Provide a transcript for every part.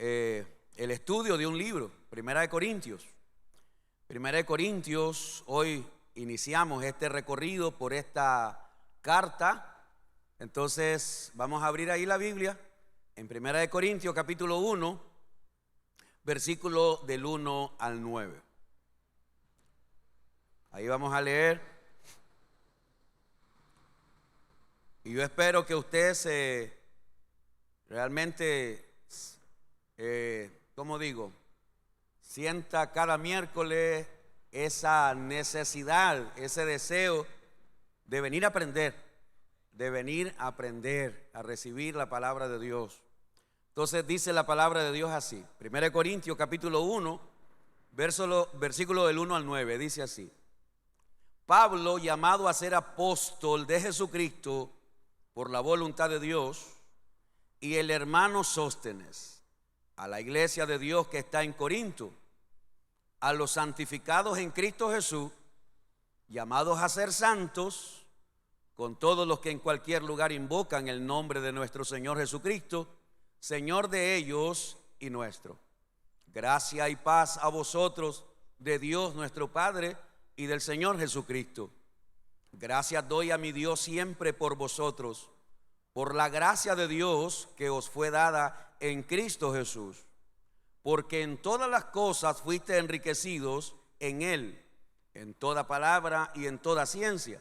el estudio de un libro, Primera de Corintios. Primera de Corintios, hoy iniciamos este recorrido por esta carta. Entonces vamos a abrir ahí la Biblia en Primera de Corintios capítulo 1, versículo del 1 al 9. Ahí vamos a leer. Y yo espero que usted realmente, como digo, sienta cada miércoles esa necesidad, ese deseo de venir a aprender, a recibir la palabra de Dios. Entonces dice la palabra de Dios así, 1 Corintios capítulo 1, versículo del 1 al 9, dice así: Pablo, llamado a ser apóstol de Jesucristo por la voluntad de Dios, y el hermano Sóstenes, a la iglesia de Dios que está en Corinto, a los santificados en Cristo Jesús, llamados a ser santos, con todos los que en cualquier lugar invocan el nombre de nuestro Señor Jesucristo, Señor de ellos y nuestro. Gracia y paz a vosotros de Dios nuestro Padre y del Señor Jesucristo. Gracias doy a mi Dios siempre por vosotros, por la gracia de Dios que os fue dada en Cristo Jesús, porque en todas las cosas fuiste enriquecidos en Él, en toda palabra y en toda ciencia,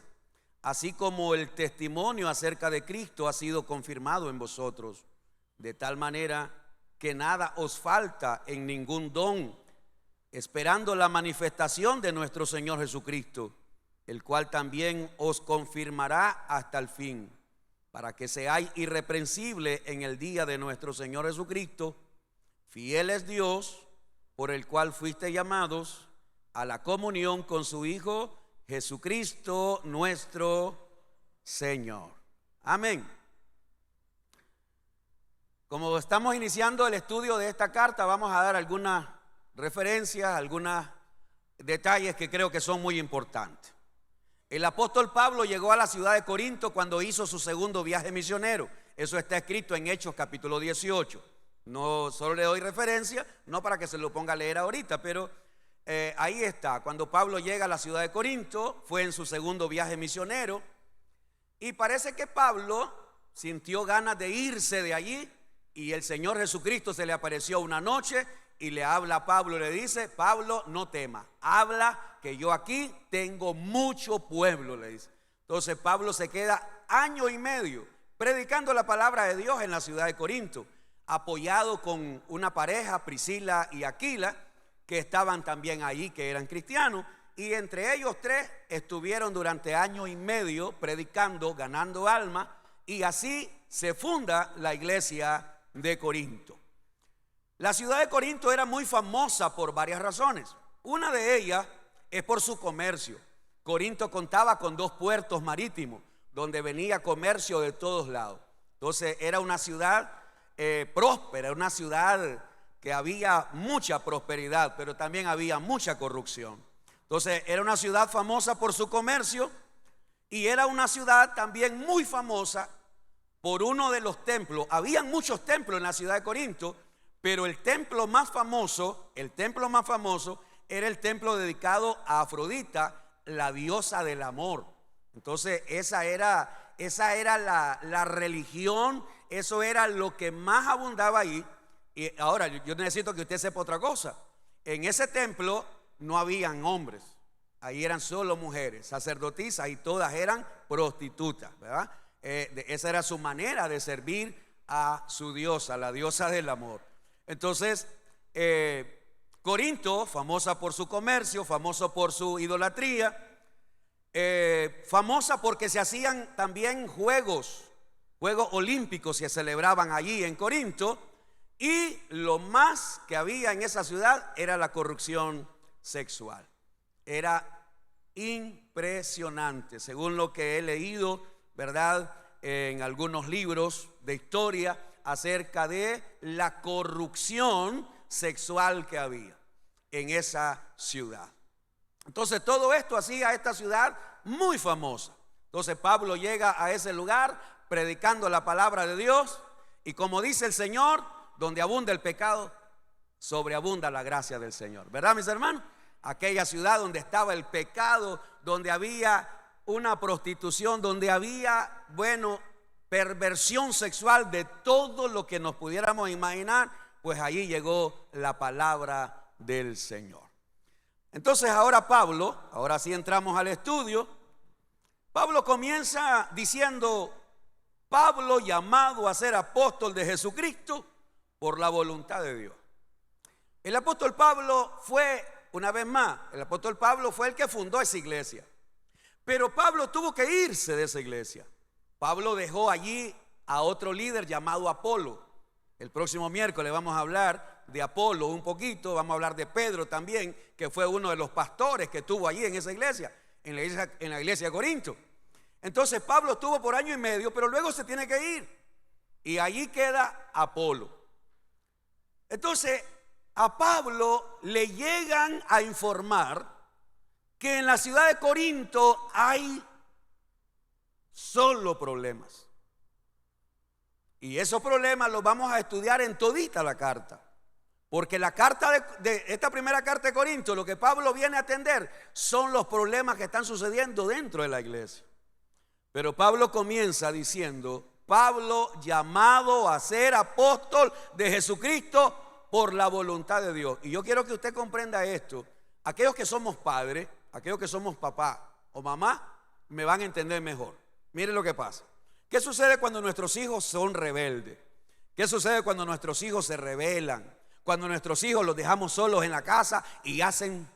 así como el testimonio acerca de Cristo ha sido confirmado en vosotros, de tal manera que nada os falta en ningún don, esperando la manifestación de nuestro Señor Jesucristo, el cual también os confirmará hasta el fin, para que seáis irreprensibles en el día de nuestro Señor Jesucristo. Fiel es Dios, por el cual fuiste llamados a la comunión con su Hijo Jesucristo nuestro Señor. Amén. Como estamos iniciando el estudio de esta carta, vamos a dar algunas referencias, algunos detalles que creo que son muy importantes. El apóstol Pablo llegó a la ciudad de Corinto cuando hizo su segundo viaje misionero. Eso está escrito en Hechos capítulo 18. No solo le doy referencia, no para que se lo ponga a leer ahorita, pero ahí está. Cuando Pablo llega a la ciudad de Corinto, fue en su segundo viaje misionero, y parece que Pablo sintió ganas de irse de allí, y el Señor Jesucristo se le apareció una noche y le habla a Pablo y le dice: Pablo, no temas, habla, que yo aquí tengo mucho pueblo, le dice. Entonces Pablo se queda año y medio predicando la palabra de Dios en la ciudad de Corinto, apoyado con una pareja, Priscila y Aquila, que estaban también allí, que eran cristianos, y entre ellos tres estuvieron durante año y medio predicando, ganando almas, y así se funda la iglesia de Corinto. La ciudad de Corinto era muy famosa por varias razones. Una de ellas es por su comercio. Corinto contaba con 2 puertos marítimos donde venía comercio de todos lados. Entonces era una ciudad próspera, una ciudad que había mucha prosperidad, pero también había mucha corrupción. Entonces era una ciudad famosa por su comercio, y era una ciudad también muy famosa por uno de los templos. Habían muchos templos en la ciudad de Corinto, pero el templo más famoso era el templo dedicado a Afrodita, la diosa del amor. Entonces esa era la religión, eso era lo que más abundaba ahí. Y ahora yo necesito que usted sepa otra cosa. En ese templo no habían hombres, ahí eran solo mujeres, sacerdotisas, y todas eran prostitutas, ¿verdad? Esa era su manera de servir a su diosa, la diosa del amor. Entonces, Corinto, famosa por su comercio, famoso por su idolatría, famosa porque se hacían también juegos olímpicos, se celebraban allí en Corinto, y lo más que había en esa ciudad era la corrupción sexual. Era impresionante, según lo que he leído, ¿verdad?, en algunos libros de historia acerca de la corrupción sexual que había en esa ciudad. Entonces todo esto hacía a esta ciudad muy famosa. Entonces Pablo llega a ese lugar predicando la palabra de Dios, y como dice el Señor, donde abunda el pecado, sobreabunda la gracia del Señor. ¿Verdad, mis hermanos? Aquella ciudad donde estaba el pecado, donde había una prostitución, donde había, perversión sexual de todo lo que nos pudiéramos imaginar, pues allí llegó la palabra del Señor. Entonces ahora sí entramos al estudio. Pablo comienza diciendo: Pablo, llamado a ser apóstol de Jesucristo por la voluntad de Dios. El apóstol Pablo fue, una vez más, el apóstol Pablo fue el que fundó esa iglesia. Pero Pablo tuvo que irse de esa iglesia. Pablo dejó allí a otro líder llamado Apolo. El próximo miércoles vamos a hablar de Apolo un poquito. Vamos a hablar de Pedro también, que fue uno de los pastores que estuvo allí en esa iglesia, en la iglesia de Corinto. Entonces Pablo estuvo por año y medio, pero luego se tiene que ir. Y allí queda Apolo. Entonces a Pablo le llegan a informar que en la ciudad de Corinto hay solo problemas. Y esos problemas los vamos a estudiar en todita la carta. Porque la carta de esta primera carta de Corinto, lo que Pablo viene a atender son los problemas que están sucediendo dentro de la iglesia. Pero Pablo comienza diciendo: Pablo, llamado a ser apóstol de Jesucristo por la voluntad de Dios. Y yo quiero que usted comprenda esto. Aquellos que somos padres, aquellos que somos papá o mamá, me van a entender mejor. Mire lo que pasa. ¿Qué sucede cuando nuestros hijos son rebeldes? ¿Qué sucede cuando nuestros hijos se rebelan? Cuando nuestros hijos los dejamos solos en la casa y hacen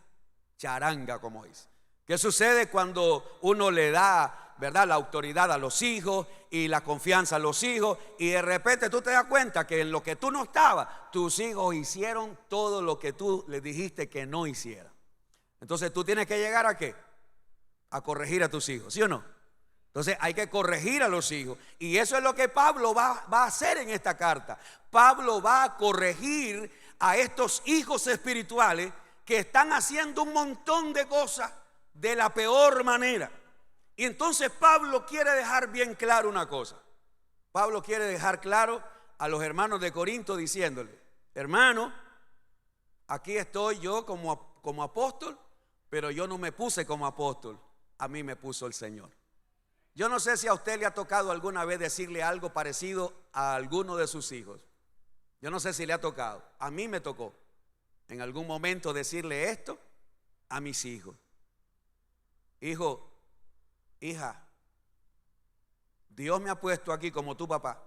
charanga, como dice. ¿Qué sucede cuando uno le da, la autoridad a los hijos y la confianza a los hijos, y de repente tú te das cuenta que en lo que tú no estabas, tus hijos hicieron todo lo que tú les dijiste que no hicieran? Entonces tú tienes que llegar ¿a qué? A corregir a tus hijos, ¿sí o no? Entonces hay que corregir a los hijos. Y eso es lo que Pablo va a hacer en esta carta. Pablo va a corregir a estos hijos espirituales que están haciendo un montón de cosas de la peor manera. Y entonces Pablo quiere dejar bien claro una cosa. Pablo quiere dejar claro a los hermanos de Corinto diciéndole: hermano, aquí estoy yo como apóstol, pero yo no me puse como apóstol, a mí me puso el Señor. Yo no sé si a usted le ha tocado alguna vez decirle algo parecido a alguno de sus hijos. Yo no sé si le ha tocado. A mí me tocó en algún momento decirle esto a mis hijos: hijo, hija, Dios me ha puesto aquí como tu papá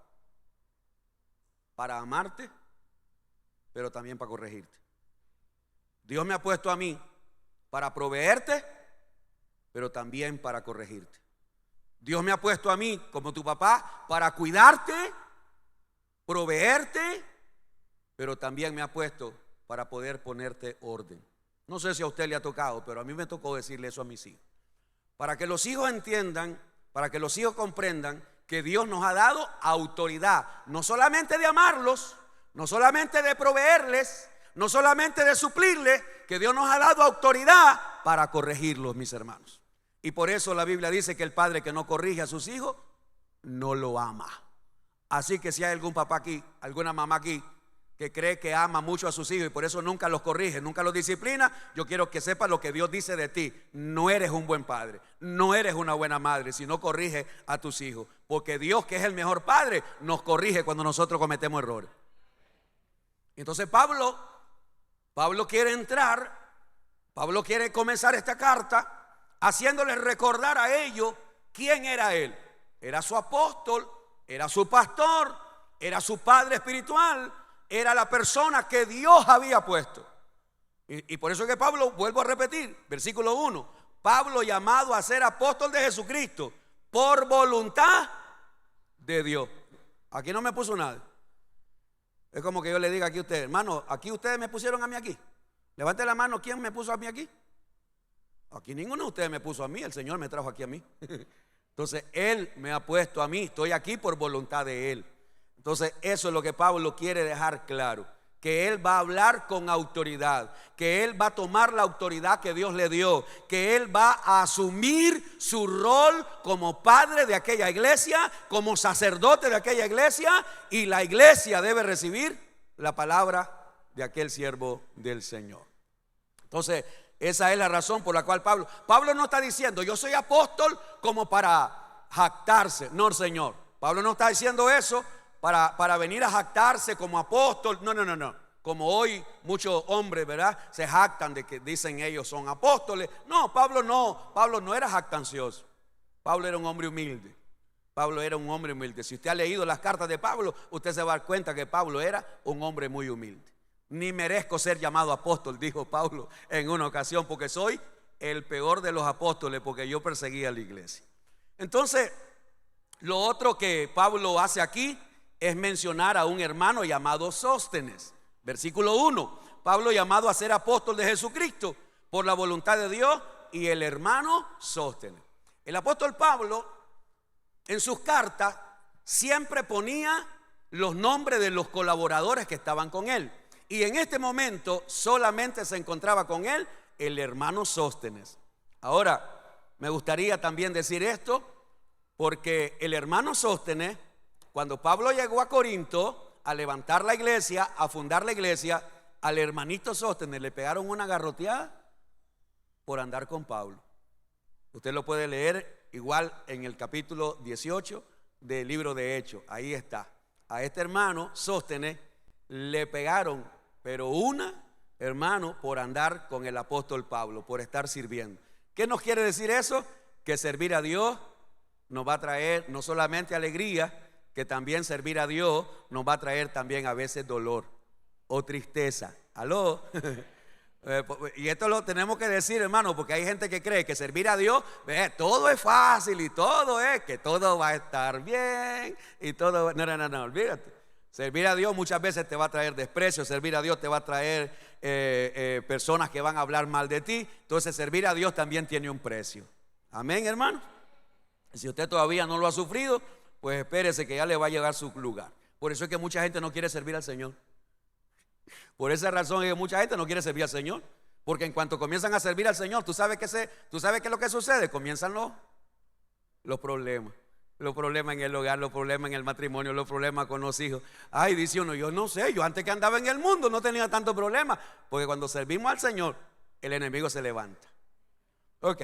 para amarte, pero también para corregirte. Dios me ha puesto a mí para proveerte, pero también para corregirte. Dios me ha puesto a mí como tu papá para cuidarte, proveerte, pero también me ha puesto para poder ponerte orden. No sé si a usted le ha tocado, pero a mí me tocó decirle eso a mis hijos. Para que los hijos entiendan, para que los hijos comprendan que Dios nos ha dado autoridad, no solamente de amarlos, no solamente de proveerles, no solamente de suplirles, que Dios nos ha dado autoridad para corregirlos, mis hermanos. Y por eso la Biblia dice que el padre que no corrige a sus hijos no lo ama. Así que si hay algún papá aquí, alguna mamá aquí que cree que ama mucho a sus hijos y por eso nunca los corrige, nunca los disciplina, yo quiero que sepas lo que Dios dice de ti. No eres un buen padre, no eres una buena madre si no corrige a tus hijos. Porque Dios, que es el mejor padre, nos corrige cuando nosotros cometemos errores. Entonces Pablo quiere Pablo quiere comenzar esta carta haciéndoles recordar a ellos quién era él. Era su apóstol, era su pastor, era su padre espiritual, era la persona que Dios había puesto. Y por eso es que Pablo, vuelvo a repetir, versículo 1, Pablo, llamado a ser apóstol de Jesucristo por voluntad de Dios. Aquí no me puso nada. Es como que yo le diga aquí a ustedes: hermano, aquí ustedes me pusieron a mí aquí. Levante la mano, ¿quién me puso a mí aquí? Aquí ninguno de ustedes me puso a mí, el Señor me trajo aquí a mí. Entonces Él me ha puesto a mí, estoy aquí por voluntad de Él. Entonces eso es lo que Pablo quiere dejar claro, que él va a hablar con autoridad, que él va a tomar la autoridad que Dios le dio, que él va a asumir su rol como padre de aquella iglesia, como sacerdote de aquella iglesia, y la iglesia debe recibir la palabra de aquel siervo del Señor. Entonces, esa es la razón por la cual Pablo no está diciendo, yo soy apóstol como para jactarse. No, Señor. Pablo no está diciendo eso para venir a jactarse como apóstol. No. Como hoy muchos hombres, ¿verdad?, se jactan de que dicen ellos son apóstoles. No, Pablo no era jactancioso. Pablo era un hombre humilde. Si usted ha leído las cartas de Pablo, usted se va a dar cuenta que Pablo era un hombre muy humilde. Ni merezco ser llamado apóstol, dijo Pablo en una ocasión, porque soy el peor de los apóstoles, porque yo perseguía a la iglesia. Entonces, lo otro que Pablo hace aquí es mencionar a un hermano llamado Sóstenes. Versículo 1, Pablo llamado a ser apóstol de Jesucristo por la voluntad de Dios, y el hermano Sóstenes. El apóstol Pablo en sus cartas siempre ponía los nombres de los colaboradores que estaban con él. Y en este momento solamente se encontraba con él el hermano Sóstenes. Ahora, me gustaría también decir esto, porque el hermano Sóstenes, cuando Pablo llegó a Corinto a levantar la iglesia, a fundar la iglesia, al hermanito Sóstenes le pegaron una garroteada por andar con Pablo. Usted lo puede leer igual en el capítulo 18 del libro de Hechos. Ahí está. A este hermano Sóstenes le pegaron, pero hermano, por andar con el apóstol Pablo, por estar sirviendo. ¿Qué nos quiere decir eso? Que servir a Dios nos va a traer no solamente alegría, que también servir a Dios nos va a traer también a veces dolor o tristeza. ¿Aló? Y esto lo tenemos que decir, hermano, porque hay gente que cree que servir a Dios, todo es fácil y todo es que todo va a estar bien y todo. No, olvídate. Servir a Dios muchas veces te va a traer desprecio. Servir a Dios te va a traer personas que van a hablar mal de ti. Entonces servir a Dios también tiene un precio. Amén, hermano. Si usted todavía no lo ha sufrido, pues espérese que ya le va a llegar su lugar. Por eso es que mucha gente no quiere servir al Señor. Por esa razón es que mucha gente no quiere servir al Señor. Porque en cuanto comienzan a servir al Señor, ¿tú sabes qué es lo que sucede? Comienzan los problemas. Los problemas en el hogar, los problemas en el matrimonio, los problemas con los hijos. Ay, dice uno, yo no sé, yo antes que andaba en el mundo no tenía tantos problemas. Porque cuando servimos al Señor, el enemigo se levanta. Ok,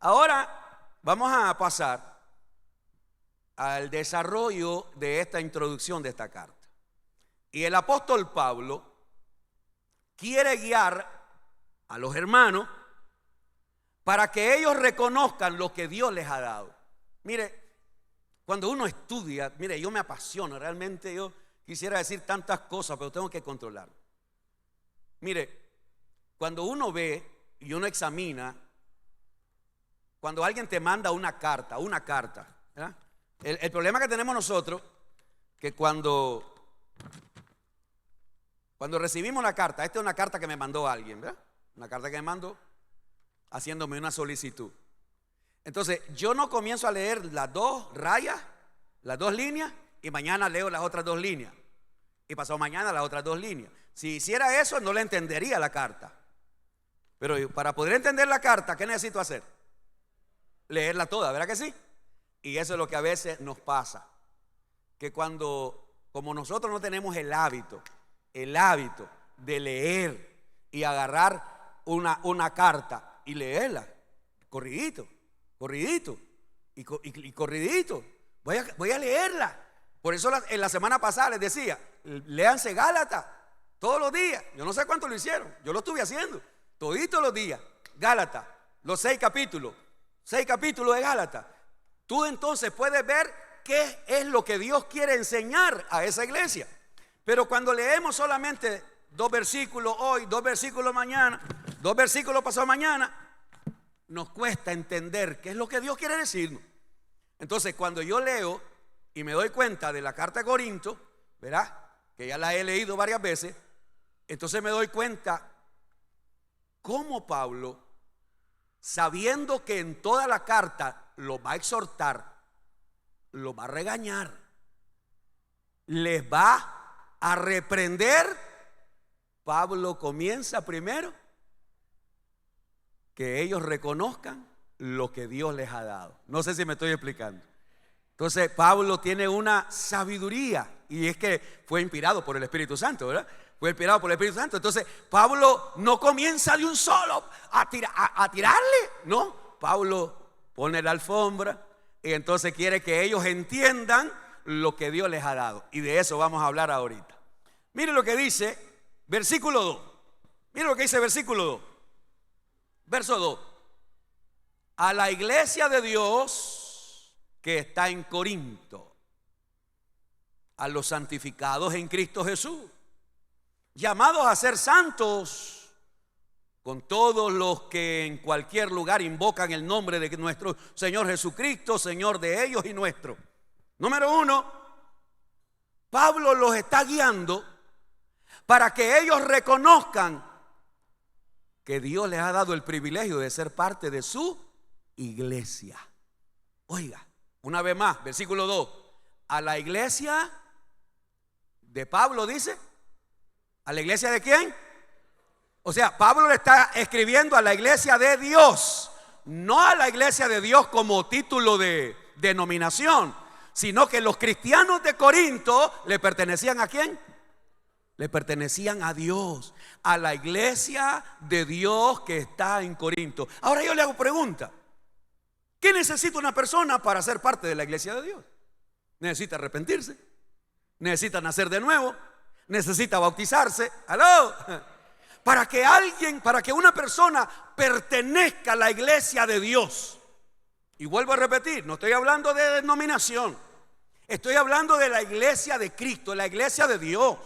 ahora vamos a pasar al desarrollo de esta introducción de esta carta. Y el apóstol Pablo quiere guiar a los hermanos para que ellos reconozcan lo que Dios les ha dado. Mire, cuando uno estudia, mire, yo me apasiono, realmente yo quisiera decir tantas cosas, pero tengo que controlarlo. Mire, cuando uno ve y uno examina, cuando alguien te manda una carta, ¿verdad? El problema que tenemos nosotros, que cuando recibimos una carta, esta es una carta que me mandó alguien, ¿verdad? Una carta que me mandó haciéndome una solicitud. Entonces, yo no comienzo a leer las dos rayas, las dos líneas, y mañana leo las otras dos líneas. Y pasado mañana las otras dos líneas. Si hiciera eso, no le entendería la carta. Pero para poder entender la carta, ¿qué necesito hacer? Leerla toda, ¿verdad que sí? Y eso es lo que a veces nos pasa. Que como nosotros no tenemos el hábito de leer y agarrar una carta y leerla, corridito y corridito. Voy a leerla. Por eso en la semana pasada les decía, léanse Gálatas todos los días. Yo no sé cuánto lo hicieron, yo lo estuve haciendo toditos los días. Gálatas, los 6 capítulos de Gálatas. Tú entonces puedes ver qué es lo que Dios quiere enseñar a esa iglesia. Pero cuando leemos solamente 2 versículos hoy, 2 versículos mañana, 2 versículos pasado mañana, nos cuesta entender qué es lo que Dios quiere decirnos. Entonces, cuando yo leo y me doy cuenta de la carta de Corinto, ¿verdad? Que ya la he leído varias veces, entonces me doy cuenta cómo Pablo, sabiendo que en toda la carta los va a exhortar, los va a regañar, les va a reprender, Pablo comienza primero que ellos reconozcan lo que Dios les ha dado. No sé si me estoy explicando. Entonces Pablo tiene una sabiduría Y es que fue inspirado por el Espíritu Santo, ¿verdad? Fue inspirado por el Espíritu Santo. Entonces Pablo no comienza de un solo a tirarle, no. Pablo pone la alfombra y entonces quiere que ellos entiendan lo que Dios les ha dado. Y de eso vamos a hablar ahorita. Mire lo que dice versículo 2. Mire lo que dice versículo 2. Verso 2. A la iglesia de Dios que está en Corinto, a los santificados en Cristo Jesús, llamados a ser santos, con todos los que en cualquier lugar invocan el nombre de nuestro Señor Jesucristo, Señor de ellos y nuestro. Número 1, Pablo los está guiando para que ellos reconozcan que Dios les ha dado el privilegio de ser parte de su iglesia. Oiga, una vez más, versículo 2. A la iglesia de Pablo dice. ¿A la iglesia de quién? O sea, Pablo le está escribiendo a la iglesia de Dios, no a la iglesia de Dios como título de denominación, sino que los cristianos de Corinto le pertenecían ¿a quién? Le pertenecían a Dios, a la iglesia de Dios que está en Corinto. Ahora yo le hago pregunta: ¿qué necesita una persona para ser parte de la iglesia de Dios? Necesita arrepentirse, necesita nacer de nuevo, necesita bautizarse. ¿Aló? Para que una persona pertenezca a la iglesia de Dios. Y vuelvo a repetir, no estoy hablando de denominación, estoy hablando de la iglesia de Cristo, la iglesia de Dios.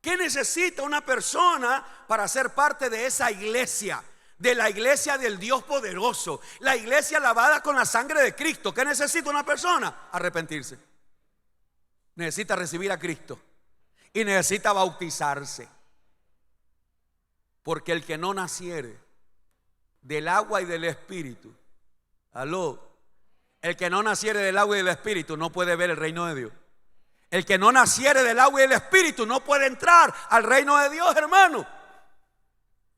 ¿Qué necesita una persona para ser parte de esa iglesia? De la iglesia del Dios poderoso, la iglesia lavada con la sangre de Cristo. ¿Qué necesita una persona? Arrepentirse. Necesita recibir a Cristo y necesita bautizarse. Porque el que no naciere del agua y del Espíritu, aló, el que no naciere del agua y del Espíritu no puede ver el reino de Dios. El que no naciere del agua y del Espíritu no puede entrar al reino de Dios, hermano.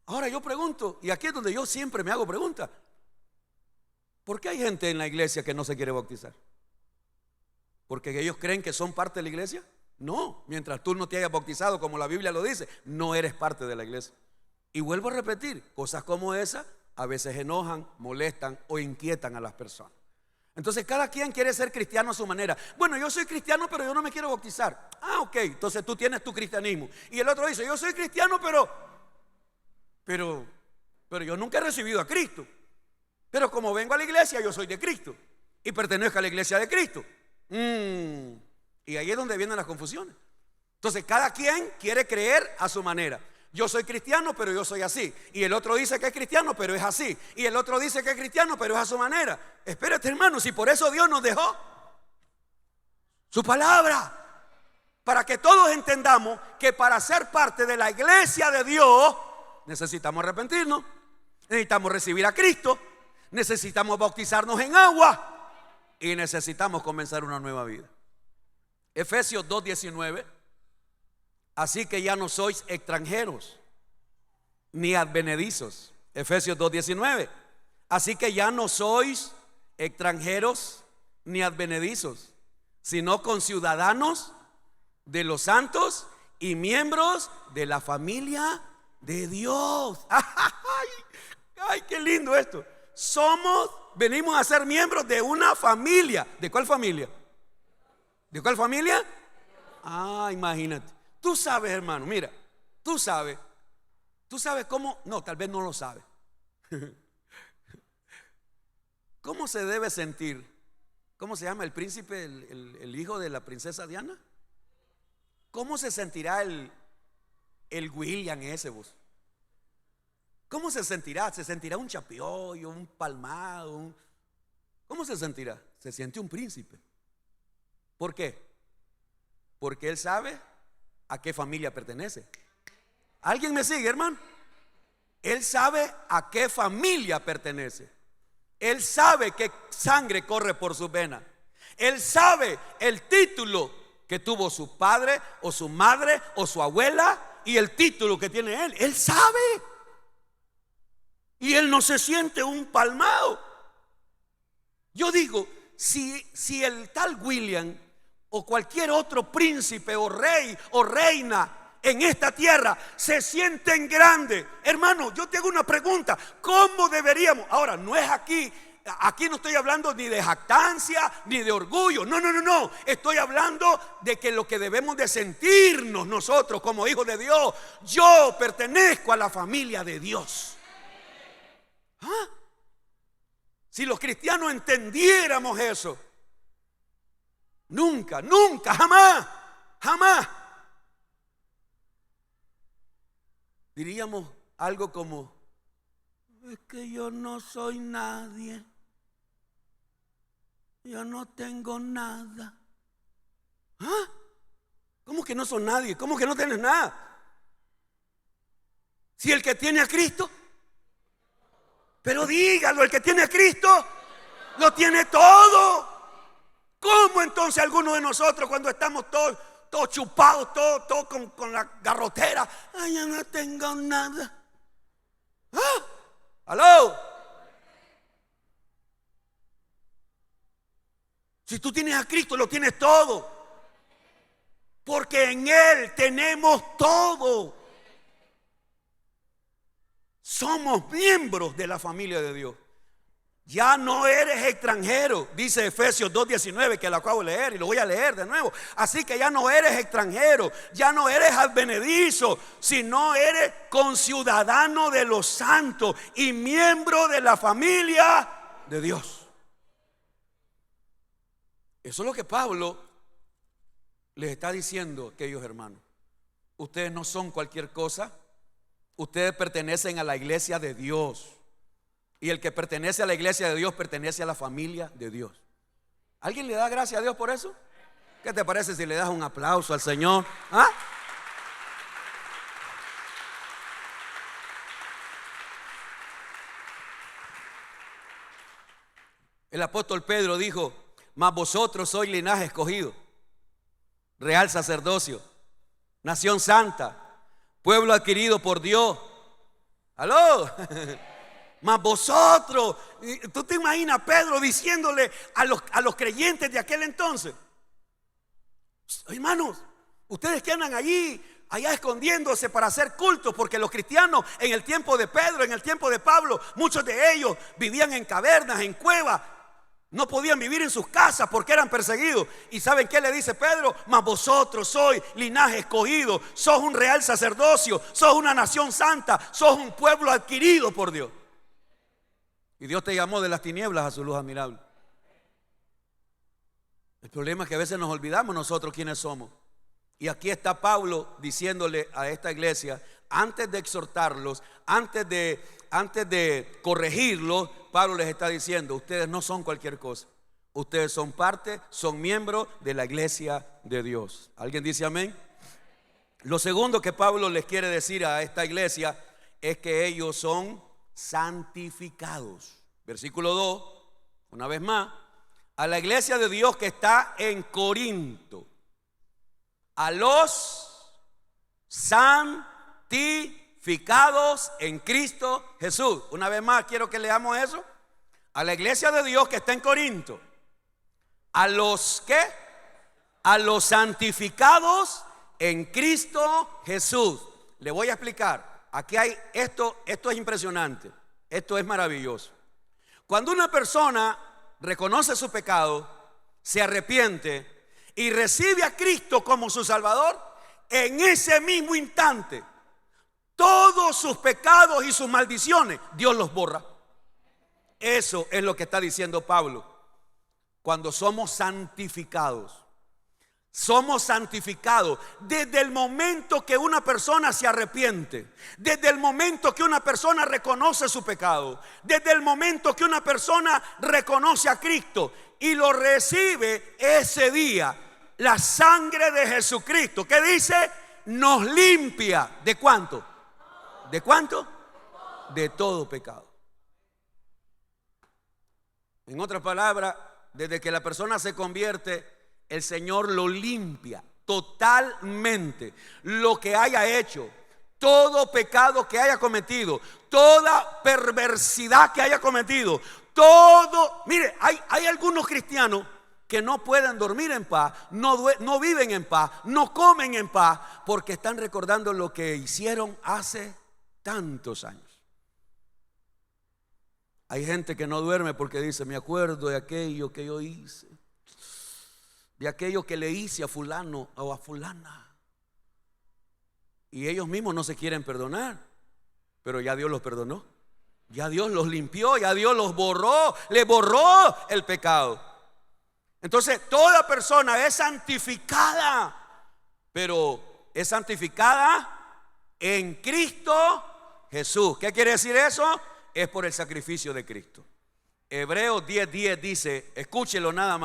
Ahora yo pregunto, y aquí es donde yo siempre me hago preguntas: ¿por qué hay gente en la iglesia que no se quiere bautizar? ¿Porque ellos creen que son parte de la iglesia? No, mientras tú no te hayas bautizado como la Biblia lo dice, no eres parte de la iglesia. Y vuelvo a repetir, cosas como esas a veces enojan, molestan o inquietan a las personas. Entonces cada quien quiere ser cristiano a su manera. Bueno, yo soy cristiano pero yo no me quiero bautizar. Ah, ok, entonces tú tienes tu cristianismo. Y el otro dice, yo soy cristiano pero yo nunca he recibido a Cristo. Pero como vengo a la iglesia, yo soy de Cristo y pertenezco a la iglesia de Cristo. Y ahí es donde vienen las confusiones. Entonces cada quien quiere creer a su manera. Yo soy cristiano pero yo soy así. Y el otro dice que es cristiano pero es así. Y el otro dice que es cristiano pero es a su manera. Espérate, hermano, si por eso Dios nos dejó su palabra, para que todos entendamos que para ser parte de la iglesia de Dios necesitamos arrepentirnos, necesitamos recibir a Cristo, necesitamos bautizarnos en agua y necesitamos comenzar una nueva vida. Efesios 2:19. Así que ya no sois extranjeros ni advenedizos. Efesios 2:19. Así que ya no sois extranjeros ni advenedizos, sino conciudadanos de los santos y miembros de la familia de Dios. Ay, qué lindo esto. Venimos a ser miembros de una familia. ¿De cuál familia? ¿De cuál familia? Ah, imagínate. Tú sabes, hermano, mira, tú sabes cómo, no, tal vez no lo sabes. ¿Cómo se debe sentir? ¿Cómo se llama el príncipe, el hijo de la princesa Diana? ¿Cómo se sentirá el William ese, vos? ¿Cómo se sentirá? ¿Se sentirá un chapiollo, un palmado? ¿Cómo se sentirá? Se siente un príncipe. ¿Por qué? Porque él sabe a qué familia pertenece. ¿Alguien me sigue, hermano? Él sabe a qué familia pertenece. Él sabe qué sangre corre por sus venas. Él sabe el título que tuvo su padre o su madre o su abuela y el título que tiene él. Él sabe. Y él no se siente un palmado. Yo digo, si el tal William o cualquier otro príncipe o rey o reina en esta tierra se sienten grandes, hermano, yo te hago una pregunta: ¿cómo deberíamos? Ahora, no es aquí no estoy hablando ni de jactancia ni de orgullo, no, estoy hablando de que lo que debemos de sentirnos nosotros como hijos de Dios: yo pertenezco a la familia de Dios. ¿Ah? Si los cristianos entendiéramos eso, nunca, jamás diríamos algo como: es que yo no soy nadie, yo no tengo nada. ¿Ah? ¿Cómo que no son nadie? ¿Cómo que no tienes nada? Si el que tiene a Cristo, pero dígalo, el que tiene a Cristo lo tiene todo. ¿Cómo entonces algunos de nosotros, cuando estamos todos chupados, todos con la garrotera: ay, yo no tengo nada? ¿Ah? ¿Aló? Si tú tienes a Cristo, lo tienes todo, porque en Él tenemos todo. Somos miembros de la familia de Dios. Ya no eres extranjero, dice Efesios 2:19, que lo acabo de leer y lo voy a leer de nuevo. Así que ya no eres extranjero, ya no eres advenedizo, sino eres conciudadano de los santos y miembro de la familia de Dios. Eso es lo que Pablo les está diciendo a aquellos hermanos. Ustedes no son cualquier cosa, ustedes pertenecen a la iglesia de Dios. Y el que pertenece a la iglesia de Dios pertenece a la familia de Dios. ¿Alguien le da gracias a Dios por eso? ¿Qué te parece si le das un aplauso al Señor? ¿Ah? El apóstol Pedro dijo: mas vosotros sois linaje escogido, real sacerdocio, nación santa, pueblo adquirido por Dios. ¿Aló? Mas vosotros, ¿tú te imaginas Pedro diciéndole a los creyentes de aquel entonces? Hermanos, ustedes que andan allá escondiéndose para hacer cultos, porque los cristianos en el tiempo de Pedro, en el tiempo de Pablo, muchos de ellos vivían en cavernas, en cuevas, no podían vivir en sus casas porque eran perseguidos. ¿Y saben qué le dice Pedro? Mas vosotros sois linaje escogido, sos un real sacerdocio, sos una nación santa, sos un pueblo adquirido por Dios. Y Dios te llamó de las tinieblas a su luz admirable. El problema es que a veces nos olvidamos nosotros quiénes somos. Y aquí está Pablo diciéndole a esta iglesia, antes de exhortarlos, antes de corregirlos, Pablo les está diciendo: ustedes no son cualquier cosa. Ustedes son parte, son miembros de la iglesia de Dios. ¿Alguien dice amén? Lo segundo que Pablo les quiere decir a esta iglesia es que ellos son santificados. Versículo 2, una vez más: a la iglesia de Dios que está en Corinto, a los santificados en Cristo Jesús. Una vez más quiero que leamos eso. A la iglesia de Dios que está en Corinto, a los que, a los santificados en Cristo Jesús. Le voy a explicar. Aquí hay esto es impresionante, esto es maravilloso. Cuando una persona reconoce su pecado, se arrepiente y recibe a Cristo como su Salvador, en ese mismo instante todos sus pecados y sus maldiciones Dios los borra. Eso es lo que está diciendo Pablo. Cuando somos santificados, somos santificados desde el momento que una persona se arrepiente, desde el momento que una persona reconoce su pecado, desde el momento que una persona reconoce a Cristo y lo recibe ese día. La sangre de Jesucristo, ¿qué dice? Nos limpia. ¿De cuánto? ¿De cuánto? De todo pecado. En otras palabras, desde que la persona se convierte, el Señor lo limpia totalmente. Lo que haya hecho, todo pecado que haya cometido, toda perversidad que haya cometido, todo. Mire, hay algunos cristianos que no pueden dormir en paz, no viven en paz, no comen en paz, porque están recordando lo que hicieron hace tantos años. Hay gente que no duerme porque dice: me acuerdo de aquello que yo hice, de aquello que le hice a fulano o a fulana. Y ellos mismos no se quieren perdonar, pero ya Dios los perdonó, ya Dios los limpió, ya Dios los borró, le borró el pecado. Entonces toda persona es santificada, pero es santificada en Cristo Jesús. ¿Qué quiere decir eso? Es por el sacrificio de Cristo. Hebreos 10:10 dice, escúchelo nada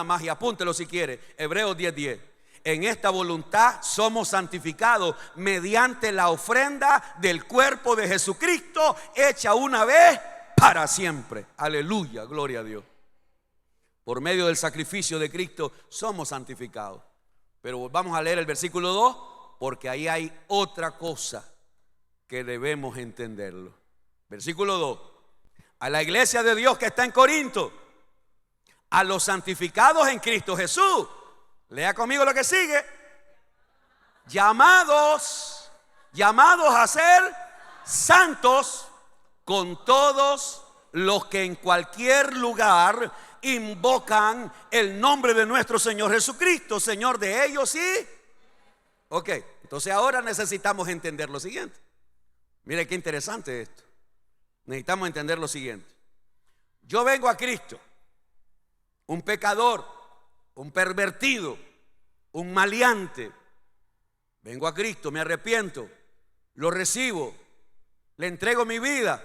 más y apúntelo si quiere. Hebreos 10:10. En esta voluntad somos santificados mediante la ofrenda del cuerpo de Jesucristo, hecha una vez para siempre. Aleluya, gloria a Dios. Por medio del sacrificio de Cristo somos santificados. Pero vamos a leer el versículo 2, porque ahí hay otra cosa que debemos entenderlo. Versículo 2. A la iglesia de Dios que está en Corinto, a los santificados en Cristo Jesús. Lea conmigo lo que sigue. Llamados a ser santos con todos los que en cualquier lugar invocan el nombre de nuestro Señor Jesucristo, Señor de ellos y... Ok, entonces ahora necesitamos entender lo siguiente. Mire qué interesante esto. Necesitamos entender lo siguiente. Yo vengo a Cristo, un pecador, un pervertido, un maleante. Vengo a Cristo, me arrepiento, lo recibo, le entrego mi vida.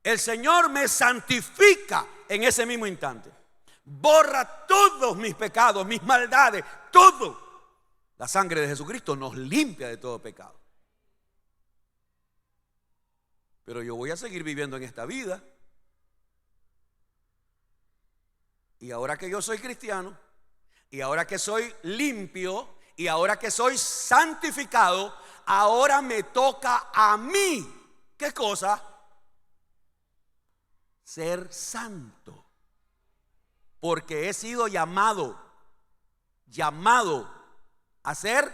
El Señor me santifica en ese mismo instante. Borra todos mis pecados, mis maldades, todo. La sangre de Jesucristo nos limpia de todo pecado. Pero yo voy a seguir viviendo en esta vida. Y ahora que yo soy cristiano, y ahora que soy limpio, y ahora que soy santificado, ahora me toca a mí. ¿Qué cosa? Ser santo. Porque he sido llamado a ser.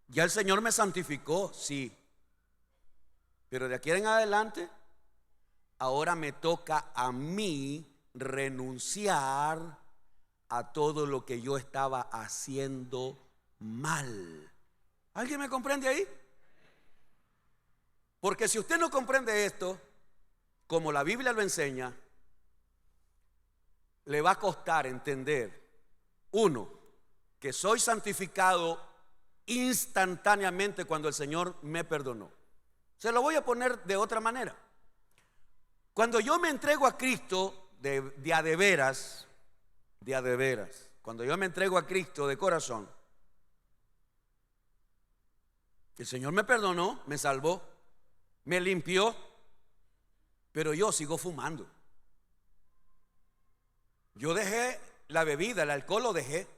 Ya el Señor me santificó, sí. Pero de aquí en adelante, ahora me toca a mí renunciar a todo lo que yo estaba haciendo mal. ¿Alguien me comprende ahí? Porque si usted no comprende esto, como la Biblia lo enseña, le va a costar entender, uno, que soy santificado instantáneamente cuando el Señor me perdonó. Se lo voy a poner de otra manera. Cuando yo me entrego a Cristo de a de veras, cuando yo me entrego a Cristo de corazón, el Señor me perdonó, me salvó, me limpió, pero yo sigo fumando. Yo dejé la bebida, el alcohol lo dejé.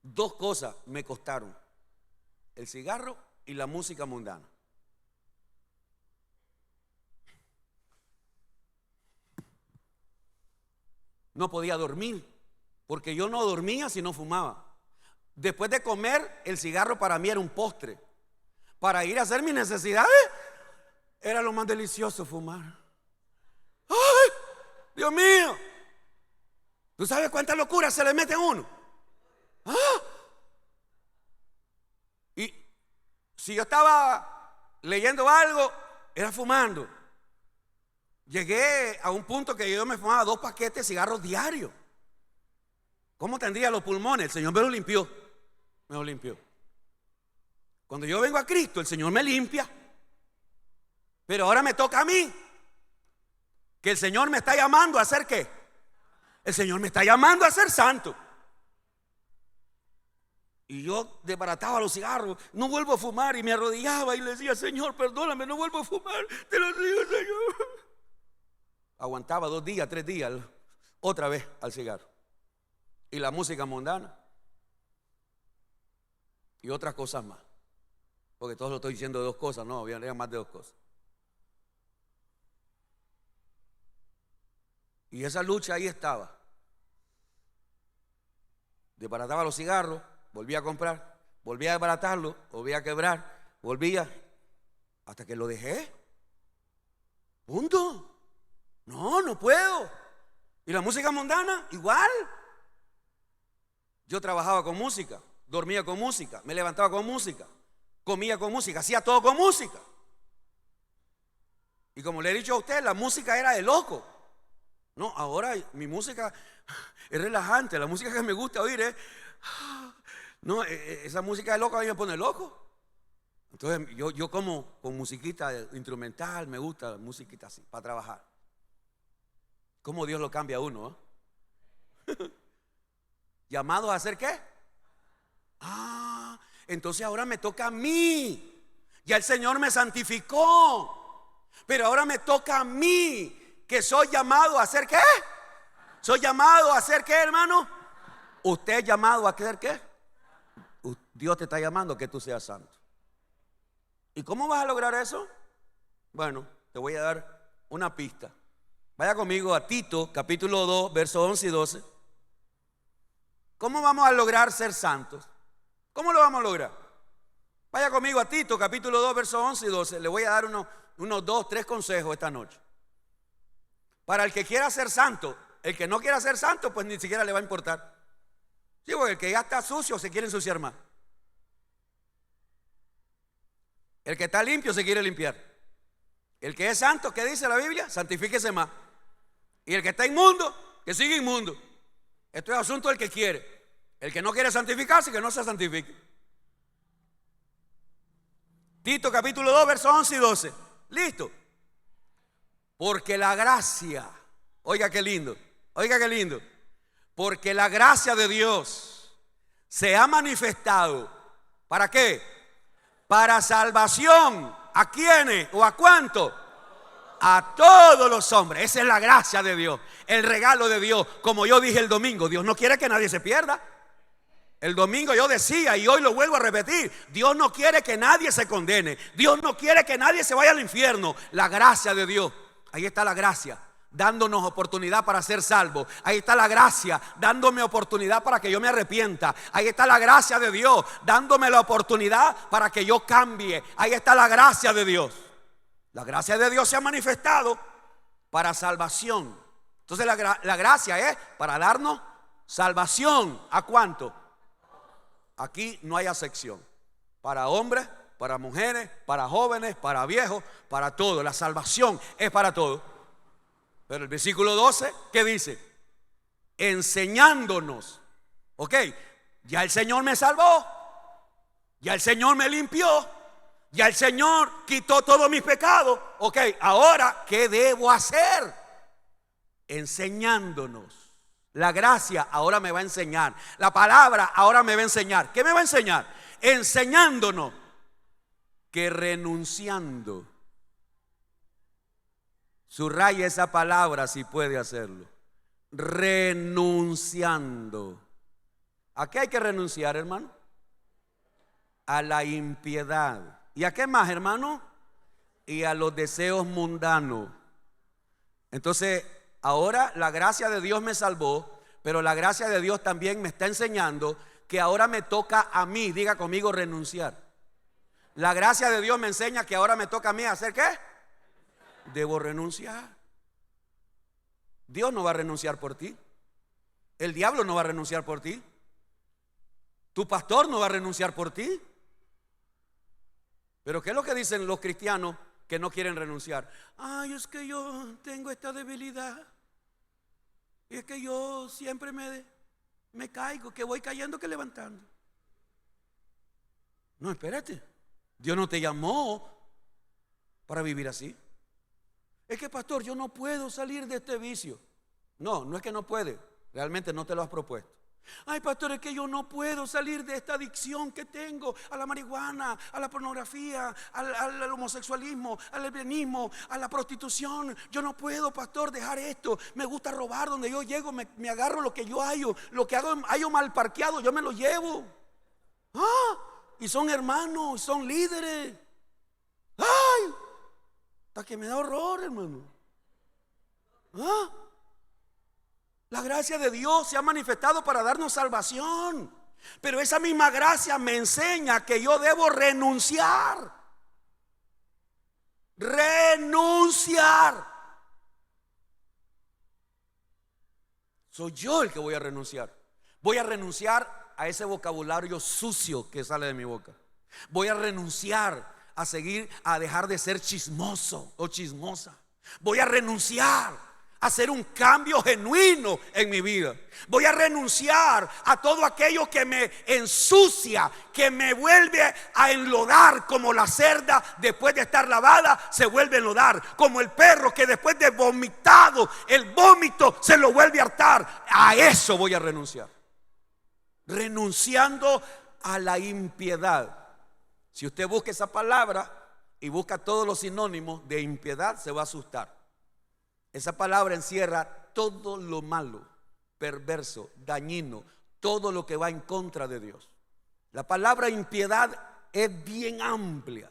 Dos cosas me costaron: el cigarro y la música mundana. No podía dormir, porque yo no dormía si no fumaba. Después de comer, el cigarro para mí era un postre. Para ir a hacer mis necesidades, era lo más delicioso fumar. ¡Ay, Dios mío! ¿Tú sabes cuántas locuras se le mete a uno? ¿Ah? Y si yo estaba leyendo algo, era fumando. Llegué a un punto que yo me fumaba 2 paquetes de cigarros diarios. ¿Cómo tendría los pulmones? El Señor me los limpió. Me los limpió. Cuando yo vengo a Cristo, el Señor me limpia. Pero ahora me toca a mí. Que el Señor me está llamando a hacer ¿qué? El Señor me está llamando a ser santo. Y yo desbarataba los cigarros, no vuelvo a fumar, y me arrodillaba y le decía: Señor, perdóname, no vuelvo a fumar, te lo digo, Señor. Aguantaba 2 días, 3 días, otra vez al cigarro. Y la música mundana. Y otras cosas más. Porque todo lo estoy diciendo de 2 cosas, no, había más de 2 cosas. Y esa lucha ahí estaba. Desbarataba los cigarros, volvía a comprar, volvía a desbaratarlo, volvía a quebrar, volvía, hasta que lo dejé. Punto. No puedo. Y la música mundana, igual. Yo trabajaba con música, dormía con música, me levantaba con música, comía con música, hacía todo con música. Y como le he dicho a usted, la música era de loco. No, ahora mi música es relajante. La música que me gusta oír es... No, esa música de loco a mí me pone loco. Entonces yo como con musiquita instrumental, me gusta la musiquita así, para trabajar. ¿Cómo Dios lo cambia a uno? ¿Llamados a hacer qué? Entonces ahora me toca a mí. Ya el Señor me santificó. Pero ahora me toca a mí, que soy llamado a hacer qué. ¿Soy llamado a hacer qué, hermano? ¿Usted es llamado a hacer qué? Dios te está llamando a que tú seas santo. ¿Y cómo vas a lograr eso? Bueno, te voy a dar una pista. Vaya conmigo a Tito, capítulo 2, versos 11 y 12. ¿Cómo vamos a lograr ser santos? ¿Cómo lo vamos a lograr? Vaya conmigo a Tito, capítulo 2, versos 11 y 12. Le voy a dar unos 2, 3 consejos esta noche. Para el que quiera ser santo. El que no quiera ser santo, pues ni siquiera le va a importar. Sí, porque el que ya está sucio se quiere ensuciar más. El que está limpio se quiere limpiar. El que es santo, ¿qué dice la Biblia? Santifíquese más. Y el que está inmundo, que siga inmundo. Esto es asunto del que quiere. El que no quiere santificarse, que no se santifique. Tito capítulo 2, versos 11 y 12. ¿Listo? Porque la gracia, oiga qué lindo, porque la gracia de Dios se ha manifestado. ¿Para qué? Para salvación. ¿A quiénes o a cuántos? A todos los hombres. Esa es la gracia de Dios, el regalo de Dios. Como yo dije el domingo, Dios no quiere que nadie se pierda. El domingo yo decía, y hoy lo vuelvo a repetir, Dios no quiere que nadie se condene. Dios no quiere que nadie se vaya al infierno. La gracia de Dios, ahí está la gracia, dándonos oportunidad para ser salvos. Ahí está la gracia, dándome oportunidad para que yo me arrepienta. Ahí está la gracia de Dios, dándome la oportunidad para que yo cambie. Ahí está la gracia de Dios. La gracia de Dios se ha manifestado para salvación. Entonces la gracia es para darnos salvación. ¿A cuánto? Aquí no hay acepción. Para hombres, para mujeres, para jóvenes, para viejos, para todos. La salvación es para todos. Pero el versículo 12, ¿qué dice? Enseñándonos. Ok, ya el Señor me salvó. Ya el Señor me limpió. Ya el Señor quitó todos mis pecados. Ok, ahora, ¿qué debo hacer? Enseñándonos. La gracia ahora me va a enseñar. La palabra ahora me va a enseñar. ¿Qué me va a enseñar? Enseñándonos que renunciando. Subraya esa palabra si puede hacerlo. Renunciando. ¿A qué hay que renunciar, hermano? A la impiedad. ¿Y a qué más, hermano? Y a los deseos mundanos. Entonces, ahora la gracia de Dios me salvó, pero la gracia de Dios también me está enseñando que ahora me toca a mí, diga conmigo, renunciar. La gracia de Dios me enseña que ahora me toca a mí hacer ¿qué? Debo renunciar. Dios no va a renunciar por ti. El diablo no va a renunciar por ti. Tu pastor no va a renunciar por ti. Pero ¿qué es lo que dicen los cristianos que no quieren renunciar? Ay, es que yo tengo esta debilidad. Y es que yo siempre me caigo, que voy cayendo que levantando. No, espérate. Dios no te llamó para vivir así. Es que, pastor, yo no puedo salir de este vicio. No, no es que no puede. Realmente no te lo has propuesto. Ay, pastor, es que yo no puedo salir de esta adicción que tengo a la marihuana, a la pornografía, al homosexualismo, al lesbianismo, a la prostitución. Yo no puedo, pastor, dejar esto. Me gusta robar. Donde yo llego me agarro lo que yo hallo. Lo que hallo mal parqueado, yo me lo llevo. Y son hermanos, son líderes. Ay, hasta que me da horror, hermano. La gracia de Dios se ha manifestado para darnos salvación. Pero esa misma gracia me enseña que yo debo renunciar. Renunciar. Soy yo el que voy a renunciar. Voy a renunciar a ese vocabulario sucio que sale de mi boca. Voy a renunciar a dejar de ser chismoso o chismosa. Voy a renunciar a hacer un cambio genuino en mi vida. Voy a renunciar a todo aquello que me ensucia, que me vuelve a enlodar, como la cerda después de estar lavada se vuelve a enlodar, como el perro que después de vomitado, el vómito se lo vuelve a hartar. A eso voy a renunciar. Renunciando a la impiedad. Si usted busca esa palabra y busca todos los sinónimos de impiedad, se va a asustar. Esa palabra encierra todo lo malo, perverso, dañino, todo lo que va en contra de Dios. La palabra impiedad es bien amplia.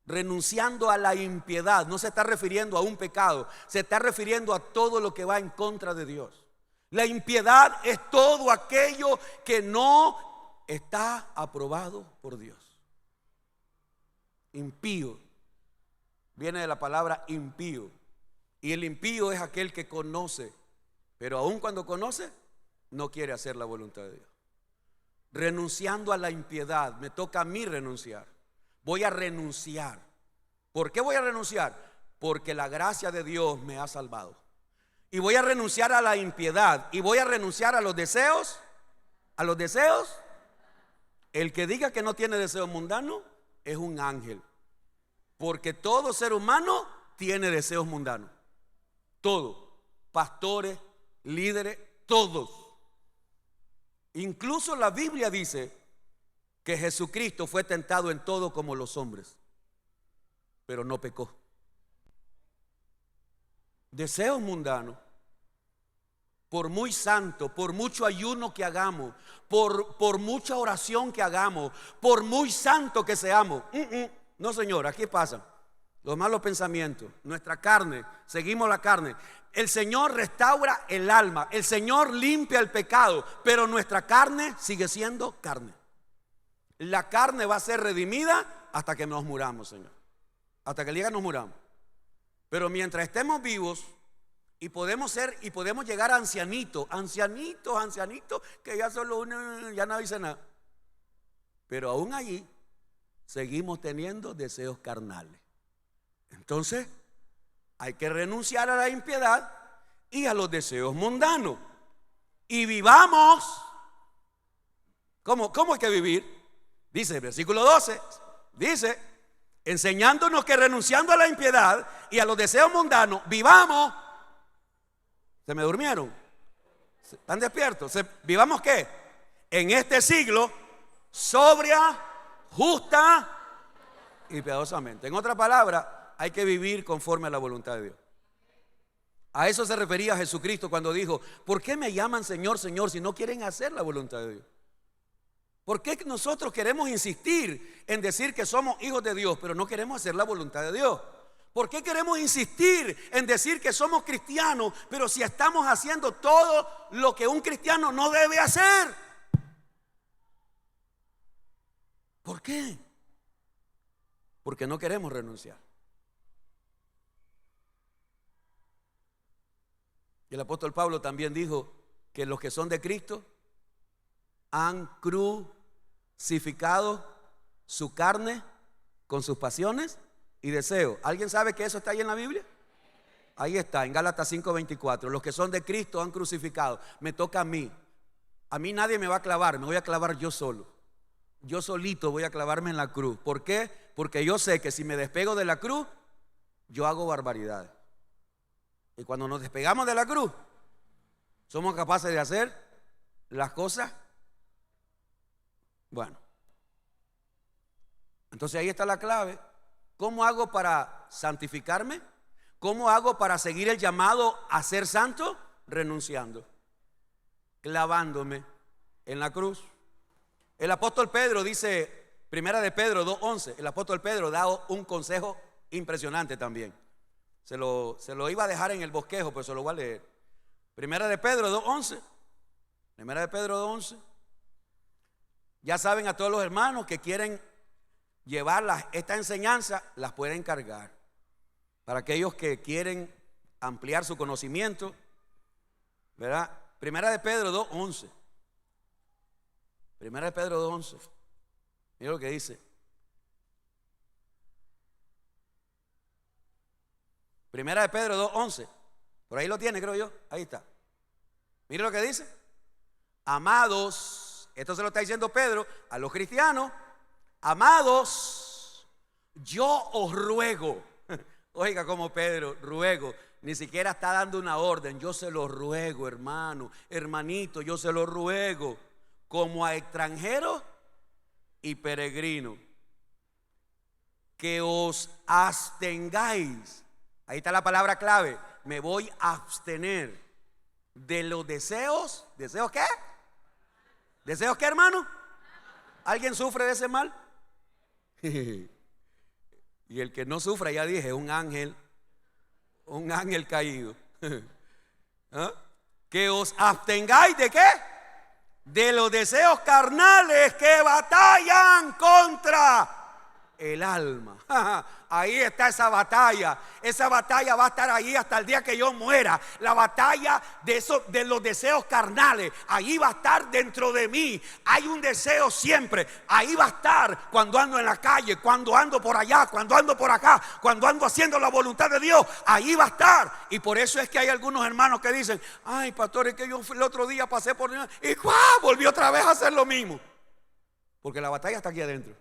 Renunciando a la impiedad no se está refiriendo a un pecado, se está refiriendo a todo lo que va en contra de Dios. La impiedad es todo aquello que no está aprobado por Dios. Impío viene de la palabra impío. Y el impío es aquel que conoce, pero aun cuando conoce, no quiere hacer la voluntad de Dios. Renunciando a la impiedad, me toca a mí renunciar. Voy a renunciar. ¿Por qué voy a renunciar? Porque la gracia de Dios me ha salvado. Y voy a renunciar a la impiedad. Y voy a renunciar a los deseos. A los deseos. El que diga que no tiene deseo mundano es un ángel. Porque todo ser humano tiene deseos mundanos. Todo, pastores, líderes, todos. Incluso la Biblia dice que Jesucristo fue tentado en todo como los hombres, pero no pecó. Deseos mundanos. Por muy santo, por mucho ayuno que hagamos, por mucha oración que hagamos, por muy santo que seamos, no, señor, aquí pasa. Los malos pensamientos, nuestra carne, seguimos la carne. El Señor restaura el alma, el Señor limpia el pecado, pero nuestra carne sigue siendo carne. La carne va a ser redimida hasta que nos muramos, Señor. Hasta que el día nos muramos. Pero mientras estemos vivos y podemos llegar a ancianitos, que ya solo uno ya no dice nada. Pero aún allí seguimos teniendo deseos carnales. Entonces hay que renunciar a la impiedad y a los deseos mundanos. Y vivamos. ¿Cómo hay que vivir? Dice el versículo 12, dice, enseñándonos que renunciando a la impiedad y a los deseos mundanos, vivamos. ¿Se me durmieron? ¿Están despiertos? ¿Vivamos qué? En este siglo, sobria, justa y piadosamente. En otra palabra, hay que vivir conforme a la voluntad de Dios. A eso se refería Jesucristo cuando dijo: ¿por qué me llaman Señor, Señor si no quieren hacer la voluntad de Dios? ¿Por qué nosotros queremos insistir en decir que somos hijos de Dios, pero no queremos hacer la voluntad de Dios? ¿Por qué queremos insistir en decir que somos cristianos, pero si estamos haciendo todo lo que un cristiano no debe hacer? ¿Por qué? Porque no queremos renunciar. Y el apóstol Pablo también dijo que los que son de Cristo han crucificado su carne con sus pasiones y deseos. ¿Alguien sabe que eso está ahí en la Biblia? Ahí está, en Gálatas 5:24. Los que son de Cristo han crucificado. Me toca a mí. A mí nadie me va a clavar, me voy a clavar yo solo. Yo solito voy a clavarme en la cruz. ¿Por qué? Porque yo sé que si me despego de la cruz, yo hago barbaridades. Y cuando nos despegamos de la cruz, somos capaces de hacer las cosas. Bueno, entonces ahí está la clave. ¿Cómo hago para santificarme? ¿Cómo hago para seguir el llamado a ser santo? Renunciando, clavándome en la cruz. El apóstol Pedro dice, primera de Pedro 2:11, el apóstol Pedro da un consejo impresionante también. Se lo iba a dejar en el bosquejo, pero se lo voy a leer. Primera de Pedro 2:11. Primera de Pedro 2:11. Ya saben, a todos los hermanos que quieren llevar esta enseñanza, las pueden cargar. Para aquellos que quieren ampliar su conocimiento, ¿verdad? Primera de Pedro 2:11. Primera de Pedro 2:11. Mira lo que dice. Primera de Pedro 2:11. Por ahí lo tiene, creo yo. Ahí está. Mire lo que dice. Amados, esto se lo está diciendo Pedro a los cristianos. Amados, yo os ruego. Oiga, como Pedro, ruego. Ni siquiera está dando una orden. Yo se lo ruego, hermano, hermanito, yo se lo ruego. Como a extranjeros y peregrinos, que os abstengáis. Ahí está la palabra clave. Me voy a abstener de los deseos. ¿Deseos qué? ¿Deseos qué, hermano? ¿Alguien sufre de ese mal? Y el que no sufra, ya dije, un ángel caído. ¿Ah? Que os abstengáis de qué? De los deseos carnales que batallan contra el alma. Ahí está esa batalla. Esa batalla va a estar ahí hasta el día que yo muera. La batalla de los deseos carnales. Ahí va a estar dentro de mí. Hay un deseo siempre. Ahí va a estar cuando ando en la calle, cuando ando por allá, cuando ando por acá, cuando ando haciendo la voluntad de Dios. Ahí va a estar. Y por eso es que hay algunos hermanos que dicen: ay, pastor, es que yo el otro día pasé por y volví otra vez a hacer lo mismo. Porque la batalla está aquí adentro.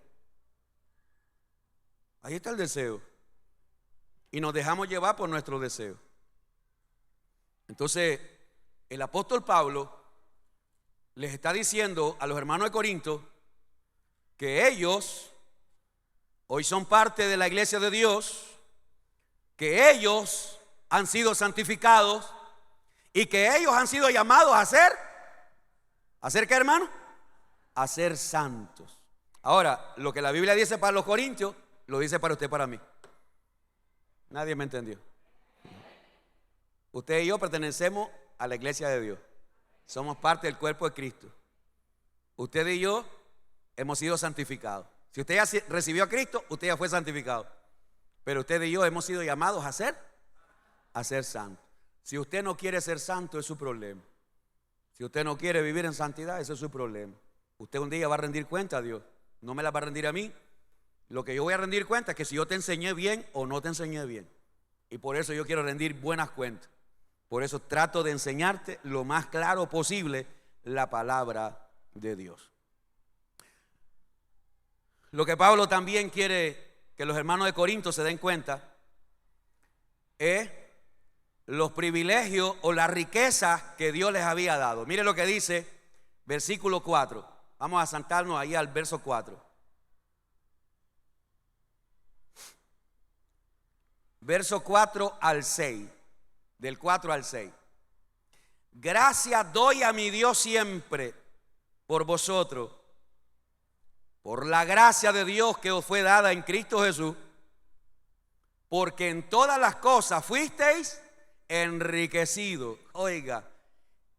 Ahí está el deseo. Y nos dejamos llevar por nuestro deseo. Entonces, el apóstol Pablo les está diciendo a los hermanos de Corinto que ellos hoy son parte de la iglesia de Dios, que ellos han sido santificados y que ellos han sido llamados a ¿hacer qué, hermano? A ser santos. Ahora, lo que la Biblia dice para los corintios, lo dice para usted, para mí. Nadie me entendió. Usted y yo pertenecemos a la iglesia de Dios. Somos parte del cuerpo de Cristo. Usted y yo hemos sido santificados. Si usted ya recibió a Cristo, usted ya fue santificado. Pero usted y yo hemos sido llamados a ser santos. Si usted no quiere ser santo, es su problema. Si usted no quiere vivir en santidad, ese es su problema. Usted un día va a rendir cuenta a Dios. No me la va a rendir a mí. Lo que yo voy a rendir cuenta es que si yo te enseñé bien o no te enseñé bien. Y por eso yo quiero rendir buenas cuentas. Por eso trato de enseñarte lo más claro posible la palabra de Dios. Lo que Pablo también quiere que los hermanos de Corinto se den cuenta es los privilegios o las riquezas que Dios les había dado. Mire lo que dice versículo 4. Vamos a saltarnos ahí al verso 4. Verso 4 al 6. Del 4 al 6. Gracias doy a mi Dios siempre por vosotros, por la gracia de Dios que os fue dada en Cristo Jesús, porque en todas las cosas fuisteis enriquecidos. Oiga,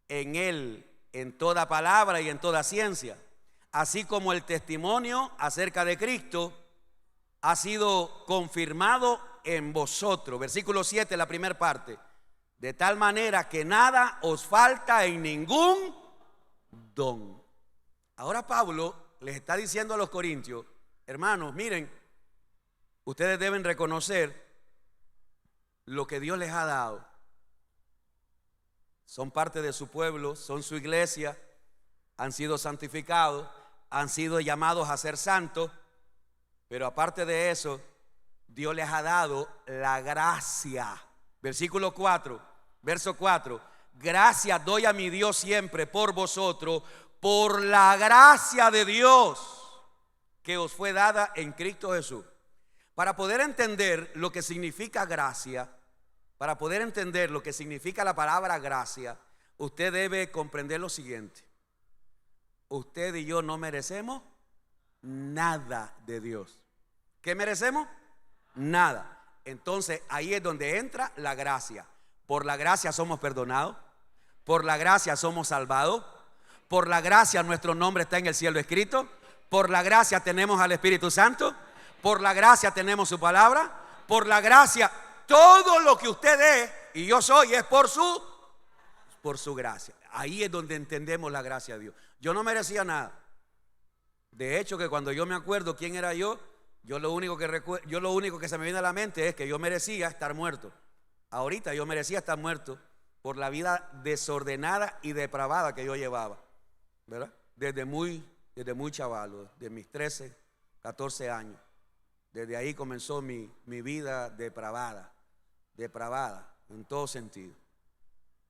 en Él, en toda palabra y en toda ciencia, así como el testimonio acerca de Cristo ha sido confirmado en vosotros. Versículo 7, la primera parte. De tal manera que nada os falta en ningún don. Ahora Pablo les está diciendo a los corintios: hermanos, miren, ustedes deben reconocer lo que Dios les ha dado. Son parte de su pueblo, son su iglesia, han sido santificados, han sido llamados a ser santos, pero aparte de eso, Dios les ha dado la gracia. Versículo 4, verso 4. Gracias doy a mi Dios siempre por vosotros, por la gracia de Dios que os fue dada en Cristo Jesús. Para poder entender lo que significa gracia, para poder entender lo que significa la palabra gracia, usted debe comprender lo siguiente: usted y yo no merecemos nada de Dios. ¿Qué merecemos? Nada. Entonces ahí es donde entra la gracia. Por la gracia somos perdonados, Por la gracia somos salvados. Por la gracia nuestro nombre está en el cielo escrito. Por la gracia tenemos al Espíritu Santo. Por la gracia tenemos su palabra. Por la gracia, todo lo que usted es y yo soy es por su gracia. Ahí es donde entendemos la gracia de Dios. Yo no merecía nada. De hecho, que cuando yo me acuerdo quién era yo lo único que se me viene a la mente es que yo merecía estar muerto. Ahorita yo merecía estar muerto por la vida desordenada y depravada que yo llevaba, ¿verdad? Desde muy chavalo, de mis 13, 14 años. Desde ahí comenzó mi vida depravada en todo sentido.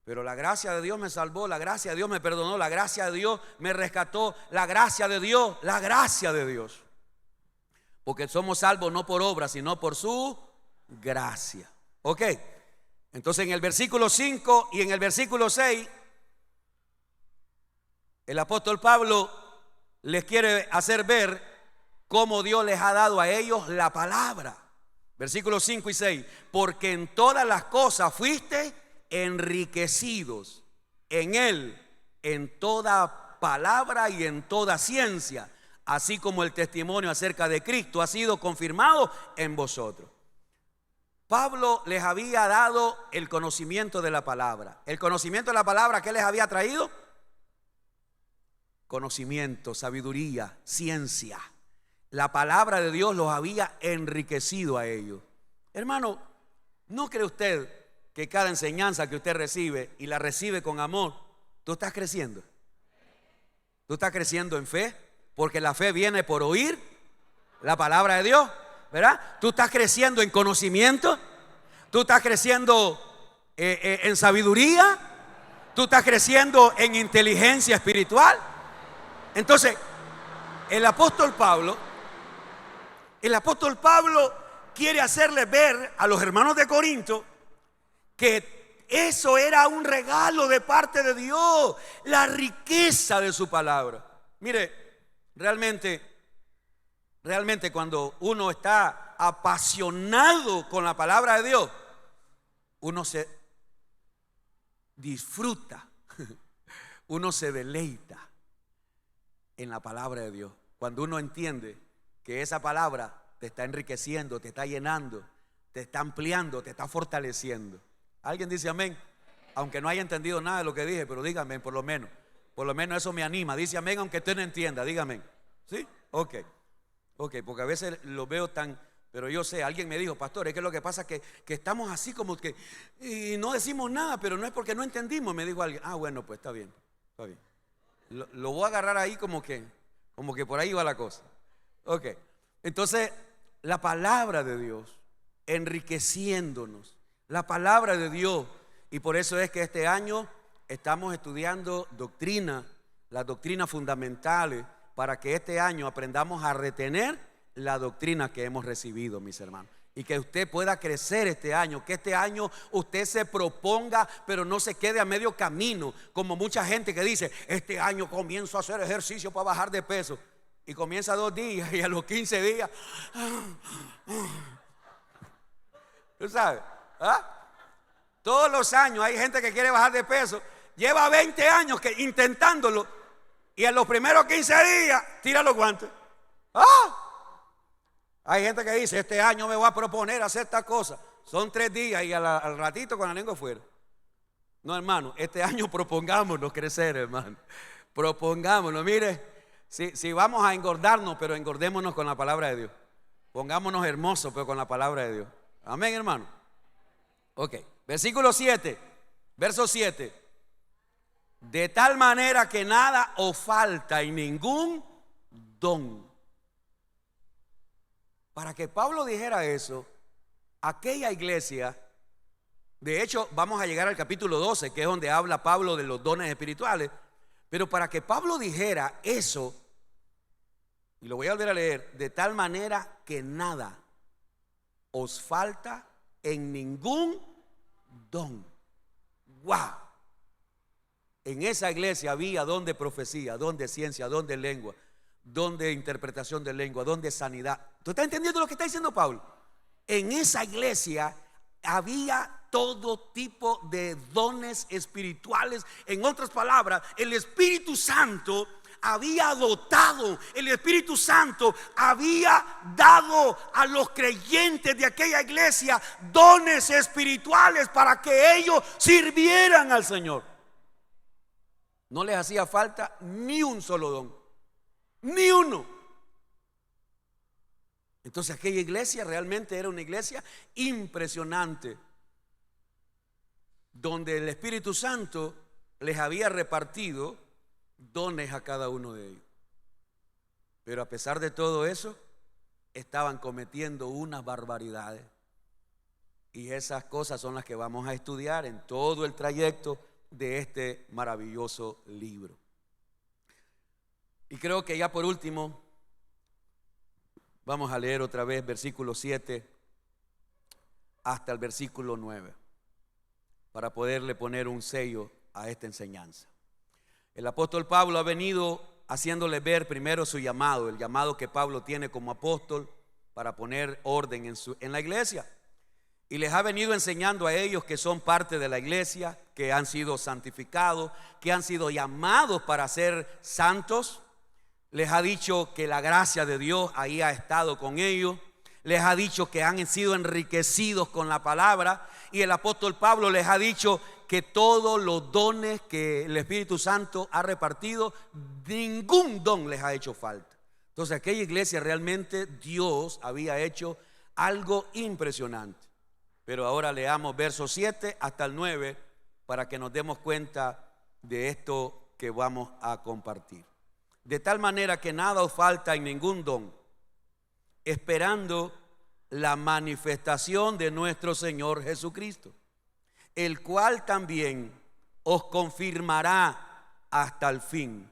Pero la gracia de Dios me salvó, la gracia de Dios me perdonó, la gracia de Dios me rescató, la gracia de Dios. Porque somos salvos no por obra, sino por su gracia. Ok, entonces en el versículo 5 y en el versículo 6, el apóstol Pablo les quiere hacer ver cómo Dios les ha dado a ellos la palabra. Versículos 5 y 6, porque en todas las cosas fuiste enriquecidos en Él, en toda palabra y en toda ciencia, así como el testimonio acerca de Cristo ha sido confirmado en vosotros. Pablo les había dado el conocimiento de la palabra. El conocimiento de la palabra, ¿qué les había traído? Conocimiento, sabiduría, ciencia. La palabra de Dios los había enriquecido a ellos. Hermano, ¿no cree usted que cada enseñanza que usted recibe y la recibe con amor, tú estás creciendo? Tú estás creciendo en fe, porque la fe viene por oír la palabra de Dios, ¿verdad? Tú estás creciendo en conocimiento, tú estás creciendo en sabiduría, tú estás creciendo en inteligencia espiritual. Entonces, el apóstol Pablo quiere hacerle ver a los hermanos de Corinto que eso era un regalo de parte de Dios, la riqueza de su palabra. Mire, realmente cuando uno está apasionado con la palabra de Dios, uno se disfruta, uno se deleita en la palabra de Dios. Cuando uno entiende que esa palabra te está enriqueciendo, te está llenando, te está ampliando, te está fortaleciendo. ¿Alguien dice amén? Aunque no haya entendido nada de lo que dije, pero dígame por lo menos eso me anima. Dice amén aunque usted no entienda, dígame. ¿Sí? Ok, porque a veces lo veo pero yo sé, alguien me dijo, pastor, es que lo que pasa es que estamos así como que y no decimos nada, pero no es porque no entendimos, me dijo alguien. Bueno, pues está bien. Lo voy a agarrar ahí como que por ahí va la cosa. Ok, entonces la palabra de Dios enriqueciéndonos, la palabra de Dios, y por eso es que este año estamos estudiando las doctrinas fundamentales, para que este año aprendamos a retener la doctrina que hemos recibido, mis hermanos, y que usted pueda crecer este año, que este año usted se proponga, pero no se quede a medio camino, como mucha gente que dice, este año comienzo a hacer ejercicio para bajar de peso, y comienza 2 días y a los 15 días, ¿tú sabes? Todos los años hay gente que quiere bajar de peso, lleva 20 años intentándolo, y en los primeros 15 días tira los guantes. Hay gente que dice, este año me voy a proponer hacer esta cosa. Son 3 días y al ratito con la lengua afuera. No, hermano, este año propongámonos crecer, hermano. Propongámonos, mire, si vamos a engordarnos, pero engordémonos con la palabra de Dios. Pongámonos hermosos, pero con la palabra de Dios. Amén, hermano. Ok, versículo 7, verso 7. De tal manera que nada os falta en ningún don. Para que Pablo dijera eso, aquella iglesia, de hecho vamos a llegar al capítulo 12, que es donde habla Pablo de los dones espirituales, pero para que Pablo dijera eso, y lo voy a volver a leer, de tal manera que nada os falta en ningún don. ¡Wow! En esa iglesia había don de profecía, don de ciencia, don de lengua, don de interpretación de lengua, don de sanidad. ¿Tú estás entendiendo lo que está diciendo Pablo? En esa iglesia había todo tipo de dones espirituales. En otras palabras, el Espíritu Santo había dotado, el Espíritu Santo había dado a los creyentes de aquella iglesia dones espirituales para que ellos sirvieran al Señor. No les hacía falta ni un solo don, ni uno. Entonces aquella iglesia realmente era una iglesia impresionante, donde el Espíritu Santo les había repartido dones a cada uno de ellos. Pero a pesar de todo eso, estaban cometiendo unas barbaridades. Y esas cosas son las que vamos a estudiar en todo el trayecto de este maravilloso libro. Y creo que ya por último, vamos a leer otra vez versículo 7 hasta el versículo 9, para poderle poner un sello a esta enseñanza. El apóstol Pablo ha venido haciéndole ver primero su llamado, el llamado que Pablo tiene como apóstol para poner orden en la iglesia. Y les ha venido enseñando a ellos que son parte de la iglesia, que han sido santificados, que han sido llamados para ser santos. Les ha dicho que la gracia de Dios ahí ha estado con ellos. Les ha dicho que han sido enriquecidos con la palabra. Y el apóstol Pablo les ha dicho que todos los dones que el Espíritu Santo ha repartido, ningún don les ha hecho falta. Entonces aquella iglesia realmente Dios había hecho algo impresionante. Pero ahora leamos versos 7 hasta el 9 para que nos demos cuenta de esto que vamos a compartir. De tal manera que nada os falta en ningún don, esperando la manifestación de nuestro Señor Jesucristo, el cual también os confirmará hasta el fin,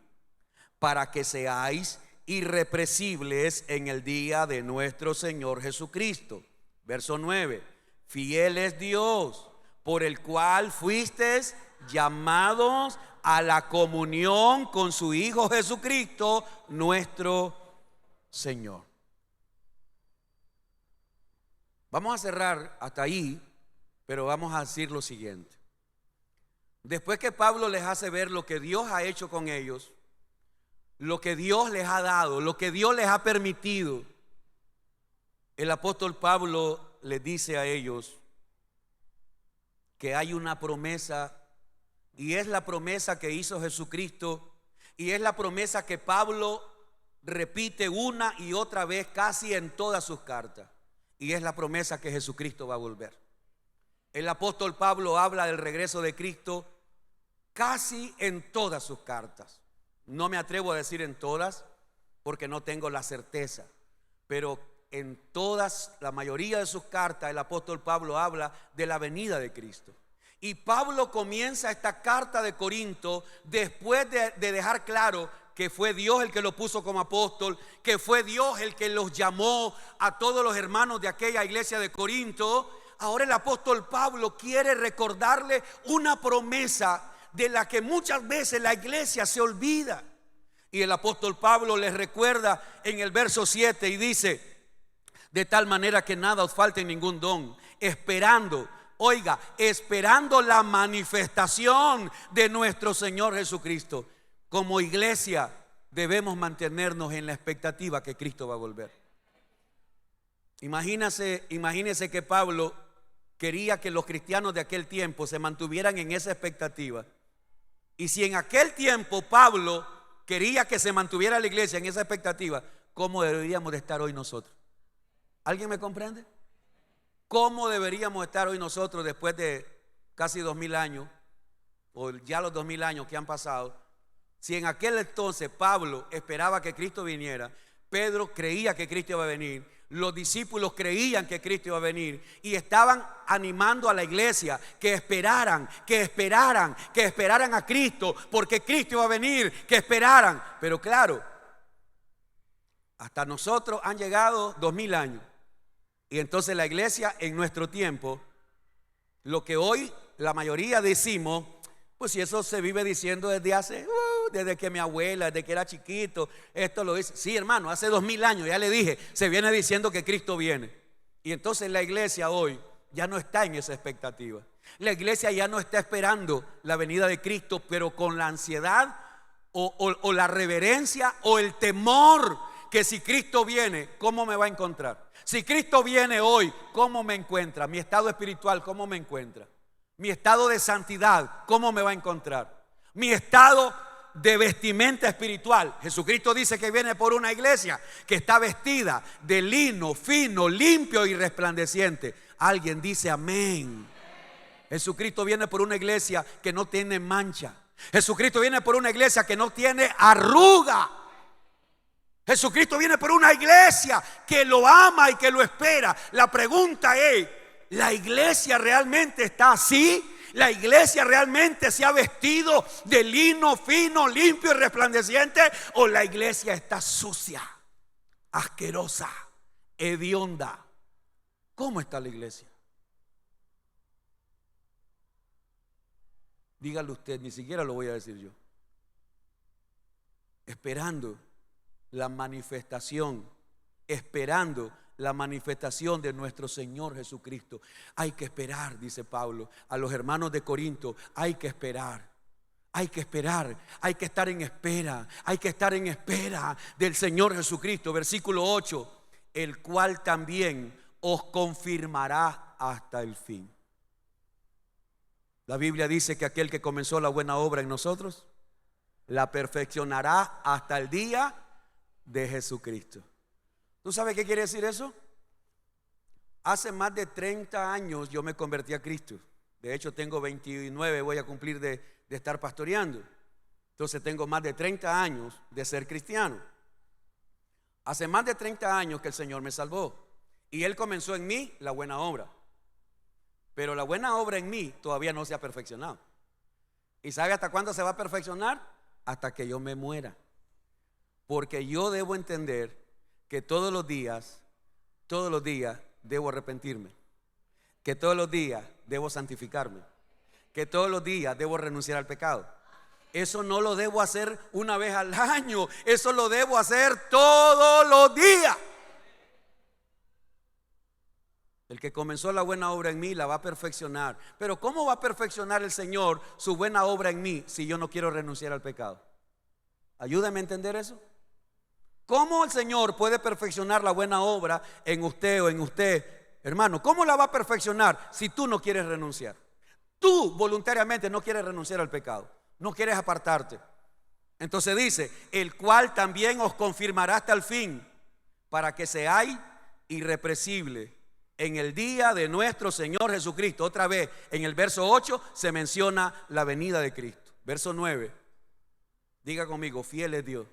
para que seáis irrepresibles en el día de nuestro Señor Jesucristo. Verso 9: fiel es Dios, por el cual fuisteis llamados a la comunión con su Hijo Jesucristo, nuestro Señor. Vamos a cerrar hasta ahí, pero vamos a decir lo siguiente. Después que Pablo les hace ver lo que Dios ha hecho con ellos, lo que Dios les ha dado, lo que Dios les ha permitido, el apóstol Pablo les dice a ellos que hay una promesa, y es la promesa que hizo Jesucristo, y es la promesa que Pablo repite una y otra vez casi en todas sus cartas, y es la promesa que Jesucristo va a volver. El apóstol Pablo habla del regreso de Cristo casi en todas sus cartas. No me atrevo a decir en todas porque no tengo la certeza, pero en todas, la mayoría de sus cartas, el apóstol Pablo habla de la venida de Cristo. Y Pablo comienza esta carta de Corinto después de dejar claro que fue Dios el que lo puso como apóstol, que fue Dios el que los llamó a todos los hermanos de aquella iglesia de Corinto. Ahora el apóstol Pablo quiere recordarle una promesa de la que muchas veces la iglesia se olvida. Y el apóstol Pablo les recuerda en el verso 7 y dice: de tal manera que nada os falte ningún don, esperando, oiga, esperando la manifestación de nuestro Señor Jesucristo. Como iglesia debemos mantenernos en la expectativa que Cristo va a volver. Imagínese que Pablo quería que los cristianos de aquel tiempo se mantuvieran en esa expectativa. Y si en aquel tiempo Pablo quería que se mantuviera la iglesia en esa expectativa, ¿cómo deberíamos de estar hoy nosotros? ¿Alguien me comprende? ¿Cómo deberíamos estar hoy nosotros después de casi 2000 años, o ya los 2000 años que han pasado? Si en aquel entonces Pablo esperaba que Cristo viniera, Pedro creía que Cristo iba a venir, los discípulos creían que Cristo iba a venir y estaban animando a la iglesia que esperaran a Cristo, porque Cristo iba a venir, que esperaran. Pero claro, hasta nosotros han llegado 2000 años. Y entonces la iglesia en nuestro tiempo, lo que hoy la mayoría decimos, pues si eso se vive diciendo desde que mi abuela, desde que era chiquito, esto lo dice. Sí, hermano, hace 2000 años, ya le dije, se viene diciendo que Cristo viene. Y entonces la iglesia hoy ya no está en esa expectativa. La iglesia ya no está esperando la venida de Cristo, pero con la ansiedad o la reverencia o el temor que si Cristo viene, ¿cómo me va a encontrar? Si Cristo viene hoy, ¿cómo me encuentra? Mi estado espiritual, ¿cómo me encuentra? Mi estado de santidad, ¿cómo me va a encontrar? Mi estado de vestimenta espiritual. Jesucristo dice que viene por una iglesia que está vestida de lino fino, limpio y resplandeciente. Alguien dice amén. Jesucristo viene por una iglesia que no tiene mancha. Jesucristo viene por una iglesia que no tiene arruga. Jesucristo viene por una iglesia que lo ama y que lo espera. La pregunta es, ¿la iglesia realmente está así? ¿La iglesia realmente se ha vestido de lino fino, limpio y resplandeciente? ¿O la iglesia está sucia, asquerosa, hedionda? ¿Cómo está la iglesia? Dígalo usted, ni siquiera lo voy a decir yo. Esperando la manifestación, esperando la manifestación de nuestro Señor Jesucristo. Hay que esperar, dice Pablo a los hermanos de Corinto, hay que esperar. Hay que esperar, hay que estar en espera, hay que estar en espera del Señor Jesucristo. Versículo 8, el cual también os confirmará hasta el fin. La Biblia dice que aquel que comenzó la buena obra en nosotros, la perfeccionará hasta el día de Jesucristo. ¿Tú sabes qué quiere decir eso? Hace más de 30 años yo me convertí a Cristo. De hecho tengo 29, voy a cumplir de estar pastoreando. Entonces tengo más de 30 años de ser cristiano. Hace más de 30 años que el Señor me salvó. Y Él comenzó en mí la buena obra. Pero la buena obra en mí todavía no se ha perfeccionado. ¿Y sabe hasta cuándo se va a perfeccionar? Hasta que yo me muera. Porque yo debo entender que todos los días debo arrepentirme. Que todos los días debo santificarme. Que todos los días debo renunciar al pecado. Eso no lo debo hacer una vez al año. Eso lo debo hacer todos los días. El que comenzó la buena obra en mí la va a perfeccionar. Pero ¿cómo va a perfeccionar el Señor su buena obra en mí si yo no quiero renunciar al pecado? Ayúdame a entender eso. ¿Cómo el Señor puede perfeccionar la buena obra en usted o en usted? Hermano, ¿cómo la va a perfeccionar si tú no quieres renunciar? Tú voluntariamente no quieres renunciar al pecado, no quieres apartarte. Entonces dice, el cual también os confirmará hasta el fin, para que seáis irreprensibles en el día de nuestro Señor Jesucristo. Otra vez, en el verso 8 se menciona la venida de Cristo. Verso 9, diga conmigo, fiel es Dios.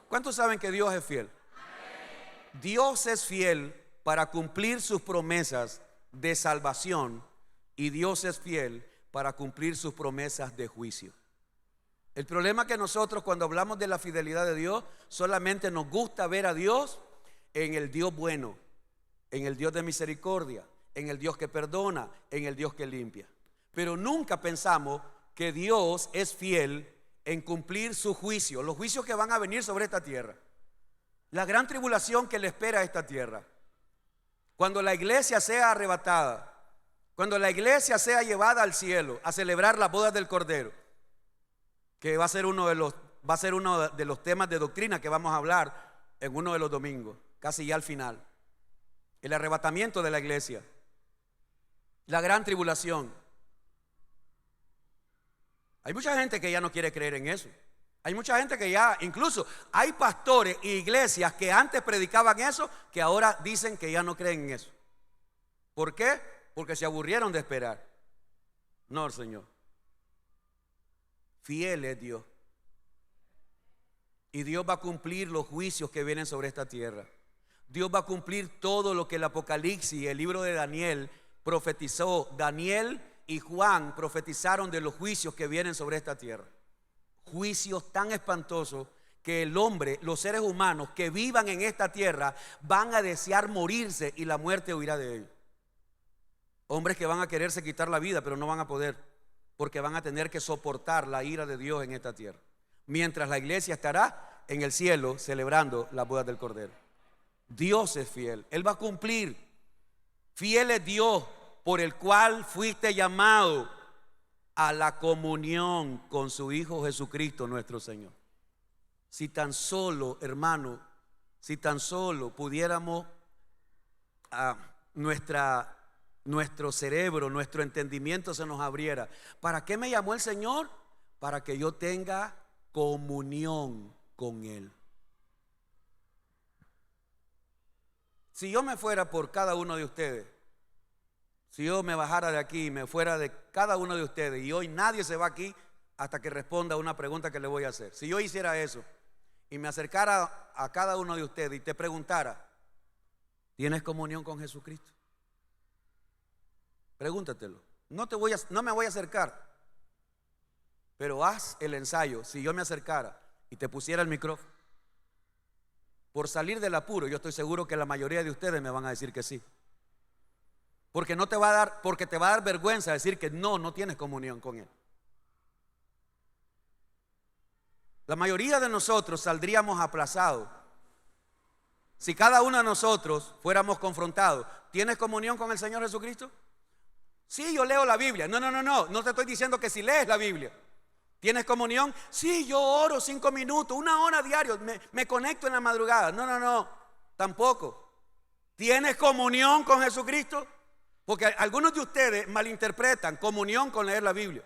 ¿Cuántos saben que Dios es fiel? Dios es fiel para cumplir sus promesas de salvación y Dios es fiel para cumplir sus promesas de juicio. El problema es que nosotros cuando hablamos de la fidelidad de Dios solamente nos gusta ver a Dios en el Dios bueno, en el Dios de misericordia, en el Dios que perdona, en el Dios que limpia. Pero nunca pensamos que Dios es fiel en cumplir su juicio, los juicios que van a venir sobre esta tierra, la gran tribulación que le espera a esta tierra. Cuando la iglesia sea arrebatada, cuando la iglesia sea llevada al cielo a celebrar las bodas del Cordero, que va a ser uno de los temas de doctrina que vamos a hablar en uno de los domingos, casi ya al final. El arrebatamiento de la iglesia, la gran tribulación. Hay mucha gente que ya no quiere creer en eso. Hay mucha gente que ya, incluso hay pastores e iglesias que antes predicaban eso, que ahora dicen que ya no creen en eso. ¿Por qué? Porque se aburrieron de esperar. No, el Señor. Fiel es Dios. Y Dios va a cumplir los juicios que vienen sobre esta tierra. Dios va a cumplir todo lo que el Apocalipsis, el libro de Daniel, profetizó. Daniel y Juan profetizaron de los juicios que vienen sobre esta tierra. Juicios tan espantosos que el hombre, los seres humanos que vivan en esta tierra van a desear morirse y la muerte huirá de ellos. Hombres que van a quererse quitar la vida pero no van a poder, porque van a tener que soportar la ira de Dios en esta tierra, mientras la iglesia estará en el cielo celebrando las bodas del Cordero. Dios es fiel, Él va a cumplir. Fiel es Dios por el cual fuiste llamado a la comunión con su Hijo Jesucristo nuestro Señor. Si tan solo, hermano, si tan solo pudiéramos nuestro cerebro, nuestro entendimiento se nos abriera. ¿Para qué me llamó el Señor? Para que yo tenga comunión con Él. Si yo me fuera por cada uno de ustedes, si yo me bajara de aquí y me fuera de cada uno de ustedes, y hoy nadie se va aquí hasta que responda a una pregunta que le voy a hacer. Si yo hiciera eso y me acercara a cada uno de ustedes y te preguntara, ¿tienes comunión con Jesucristo? Pregúntatelo. No me voy a acercar, pero haz el ensayo. Si yo me acercara y te pusiera el micrófono, por salir del apuro, yo estoy seguro que la mayoría de ustedes me van a decir que sí. Porque te va a dar vergüenza decir que no tienes comunión con Él. La mayoría de nosotros saldríamos aplazados si cada uno de nosotros fuéramos confrontados. ¿Tienes comunión con el Señor Jesucristo? Sí, yo leo la Biblia. No te estoy diciendo que si lees la Biblia. ¿Tienes comunión? Sí, yo oro 5 minutos, 1 hora diario, me conecto en la madrugada. No, tampoco. ¿Tienes comunión con Jesucristo? Porque algunos de ustedes malinterpretan comunión con leer la Biblia.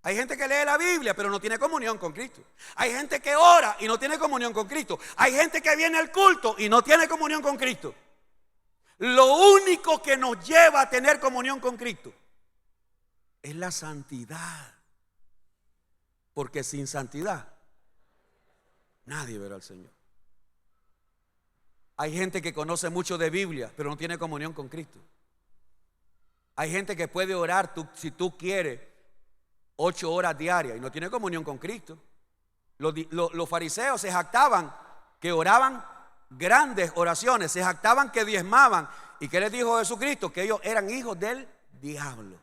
Hay gente que lee la Biblia pero no tiene comunión con Cristo. Hay gente que ora y no tiene comunión con Cristo. Hay gente que viene al culto y no tiene comunión con Cristo. Lo único que nos lleva a tener comunión con Cristo es la santidad. Porque sin santidad nadie verá al Señor. Hay gente que conoce mucho de Biblia pero no tiene comunión con Cristo. Hay gente que puede orar si tú quieres 8 horas diarias y no tiene comunión con Cristo. Los fariseos se jactaban que oraban grandes oraciones, se jactaban que diezmaban. ¿Y qué les dijo Jesucristo? Que ellos eran hijos del diablo.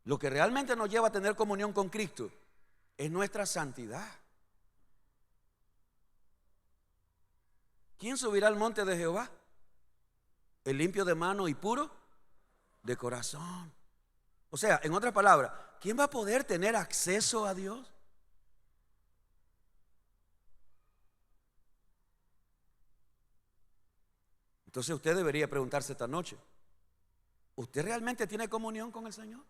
Lo que realmente nos lleva a tener comunión con Cristo es nuestra santidad. ¿Quién subirá al monte de Jehová? El limpio de mano y puro de corazón. O sea, en otras palabras, ¿quién va a poder tener acceso a Dios? Entonces usted debería preguntarse esta noche, ¿usted realmente tiene comunión con el Señor?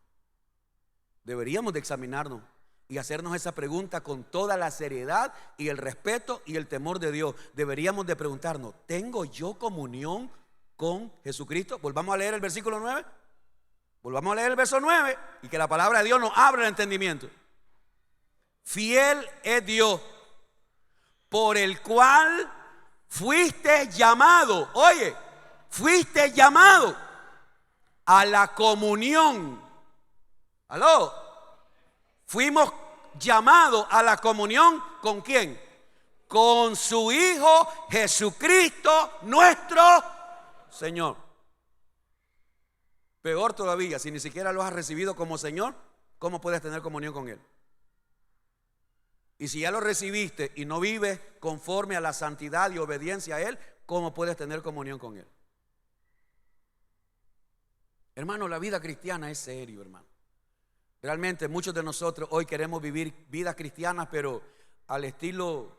Deberíamos de examinarnos y hacernos esa pregunta con toda la seriedad y el respeto y el temor de Dios. Deberíamos de preguntarnos, ¿tengo yo comunión con Jesucristo? Volvamos a leer el versículo 9. Volvamos a leer el verso 9 y que la palabra de Dios nos abra el entendimiento. Fiel es Dios, por el cual fuiste llamado. Oye, fuiste llamado a la comunión. ¿Aló? Fuimos llamados a la comunión ¿con quién? Con su Hijo Jesucristo nuestro Señor. Peor todavía, si ni siquiera lo has recibido como Señor, ¿cómo puedes tener comunión con Él? Y si ya lo recibiste y no vives conforme a la santidad y obediencia a Él, ¿cómo puedes tener comunión con Él? Hermano, la vida cristiana es serio, hermano. Realmente muchos de nosotros hoy queremos vivir vidas cristianas, pero al estilo,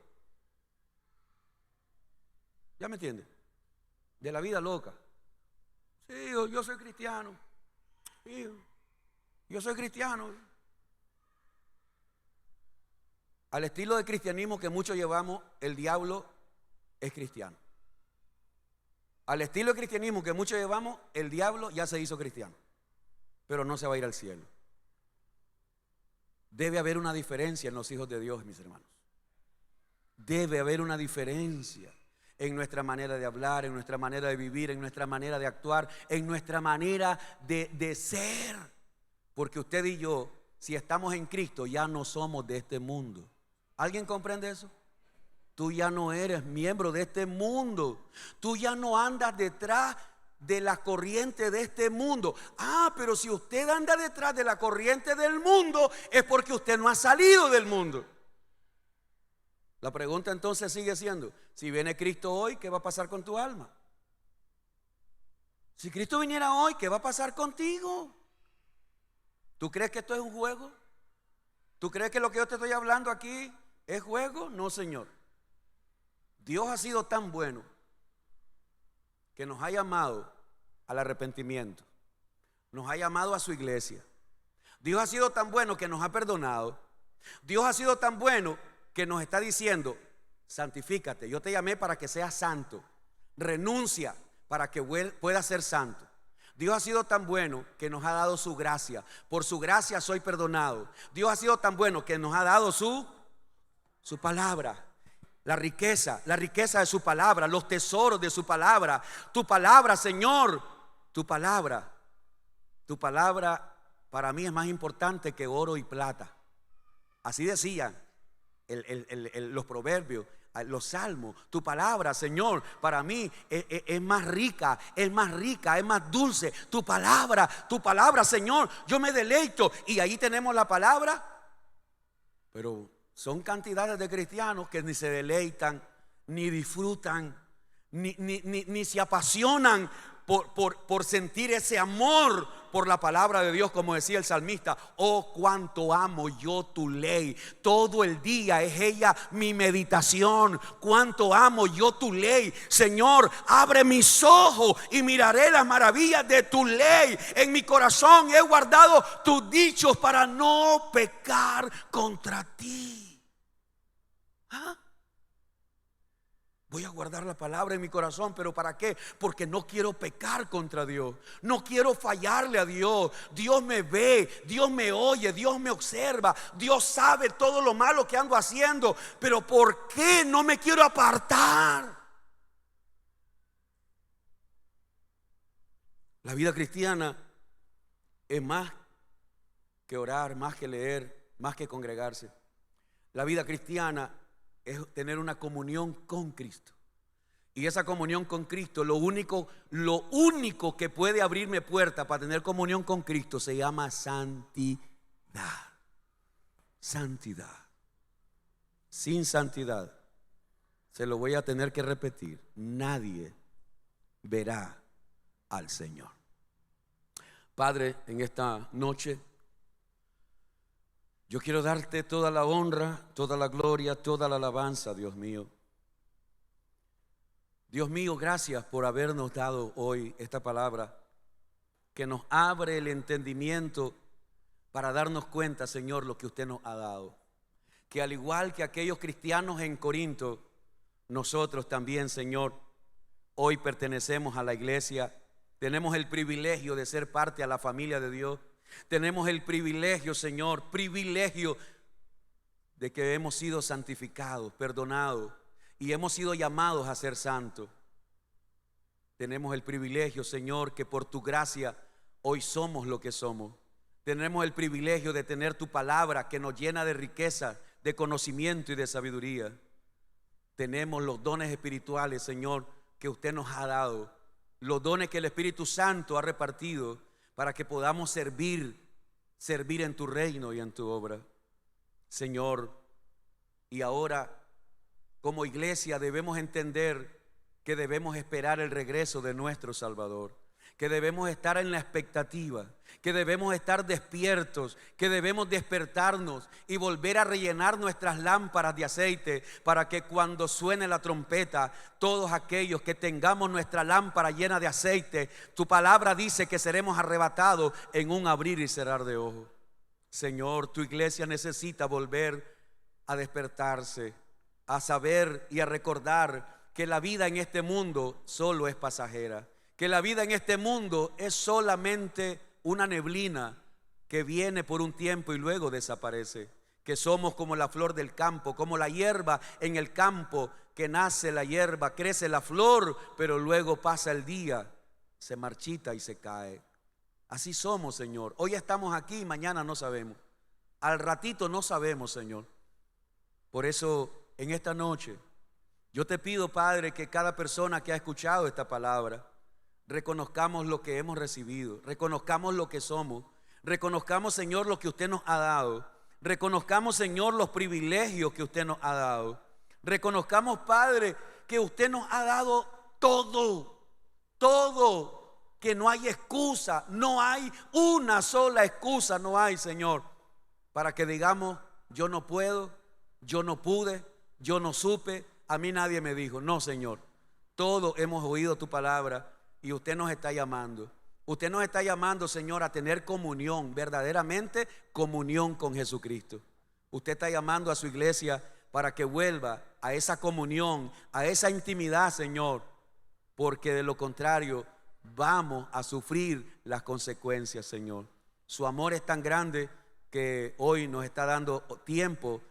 ¿ya me entiende? De la vida loca. Sí, yo soy cristiano. Sí, yo soy cristiano. Al estilo de cristianismo que muchos llevamos, el diablo es cristiano. Al estilo de cristianismo que muchos llevamos, el diablo ya se hizo cristiano, pero no se va a ir al cielo. Debe haber una diferencia en los hijos de Dios, mis hermanos. Debe haber una diferencia en nuestra manera de hablar, en nuestra manera de vivir, en nuestra manera de actuar, en nuestra manera de ser. Porque usted y yo, si estamos en Cristo, ya no somos de este mundo. ¿Alguien comprende eso? Tú ya no eres miembro de este mundo. Tú ya no andas detrás de la corriente de este mundo. Pero si usted anda detrás de la corriente del mundo, es porque usted no ha salido del mundo. La pregunta entonces sigue siendo, si viene Cristo hoy, ¿qué va a pasar con tu alma? Si Cristo viniera hoy, ¿qué va a pasar contigo? ¿Tú crees que esto es un juego? ¿Tú crees que lo que yo te estoy hablando aquí es juego? No, Señor. Dios ha sido tan bueno que nos ha llamado al arrepentimiento. Nos ha llamado a su iglesia. Dios ha sido tan bueno que nos ha perdonado. Dios ha sido tan bueno que nos está diciendo: santifícate, yo te llamé para que seas santo. Renuncia para que puedas ser santo. Dios ha sido tan bueno que nos ha dado su gracia. Por su gracia soy perdonado. Dios ha sido tan bueno que nos ha dado su palabra. La riqueza de su palabra, los tesoros de su palabra. Tu palabra, Señor, tu palabra para mí es más importante que oro y plata. Así decían los proverbios, los salmos. Tu palabra, Señor, para mí es más rica, es más dulce. Tu palabra, Señor, yo me deleito. Y ahí tenemos la palabra. Pero son cantidades de cristianos que ni se deleitan, ni disfrutan, ni se apasionan por sentir ese amor por la palabra de Dios, como decía el salmista: oh, cuánto amo yo tu ley, todo el día es ella mi meditación. Cuánto amo yo tu ley, Señor, abre mis ojos y miraré las maravillas de tu ley. En mi corazón he guardado tus dichos para no pecar contra ti. ¿Ah? Voy a guardar la palabra en mi corazón, ¿pero para qué? Porque no quiero pecar contra Dios. No quiero fallarle a Dios. Dios me ve, Dios me oye, Dios me observa. Dios sabe todo lo malo que ando haciendo. Pero ¿por qué no me quiero apartar? La vida cristiana es más que orar, más que leer, más que congregarse. La vida cristiana es tener una comunión con Cristo. Y esa comunión con Cristo, lo único que puede abrirme puerta para tener comunión con Cristo se llama santidad. Santidad. Sin santidad, se lo voy a tener que repetir, nadie verá al Señor. Padre, en esta noche yo quiero darte toda la honra, toda la gloria, toda la alabanza, Dios mío. Dios mío, gracias por habernos dado hoy esta palabra que nos abre el entendimiento para darnos cuenta, Señor, lo que usted nos ha dado. Que al igual que aquellos cristianos en Corinto, nosotros también, Señor, hoy pertenecemos a la iglesia. Tenemos el privilegio de ser parte a la familia de Dios. Tenemos el privilegio, Señor, de que hemos sido santificados, perdonados y hemos sido llamados a ser santos. Tenemos el privilegio, Señor, que por tu gracia hoy somos lo que somos. Tenemos el privilegio de tener tu palabra que nos llena de riqueza, de conocimiento y de sabiduría. Tenemos los dones espirituales, Señor, que usted nos ha dado, los dones que el Espíritu Santo ha repartido para que podamos servir en tu reino y en tu obra, Señor. Y ahora, como iglesia, debemos entender que debemos esperar el regreso de nuestro Salvador, que debemos estar en la expectativa, que debemos estar despiertos, que debemos despertarnos y volver a rellenar nuestras lámparas de aceite para que cuando suene la trompeta, todos aquellos que tengamos nuestra lámpara llena de aceite, tu palabra dice que seremos arrebatados en un abrir y cerrar de ojos. Señor, tu iglesia necesita volver a despertarse, a saber y a recordar que la vida en este mundo solo es pasajera, que la vida en este mundo es solamente una neblina que viene por un tiempo y luego desaparece, que somos como la flor del campo, como la hierba en el campo, que nace la hierba, crece la flor, pero luego pasa el día, se marchita y se cae. Así somos, Señor. Hoy estamos aquí, mañana no sabemos, al ratito no sabemos, Señor. Por eso en esta noche yo te pido, Padre, que cada persona que ha escuchado esta palabra reconozcamos lo que hemos recibido, reconozcamos lo que somos, reconozcamos, Señor, lo que usted nos ha dado, reconozcamos, Señor, los privilegios que usted nos ha dado, reconozcamos, Padre, que usted nos ha dado todo, que no hay excusa, no hay una sola excusa, no hay, Señor, para que digamos, yo no puedo, yo no pude, yo no supe, a mí nadie me dijo. No, Señor, todos hemos oído tu palabra y usted nos está llamando. Usted nos está llamando, Señor, a tener comunión, verdaderamente comunión con Jesucristo. Usted está llamando a su iglesia para que vuelva a esa comunión, a esa intimidad, Señor, porque de lo contrario vamos a sufrir las consecuencias, Señor. Su amor es tan grande que hoy nos está dando tiempo,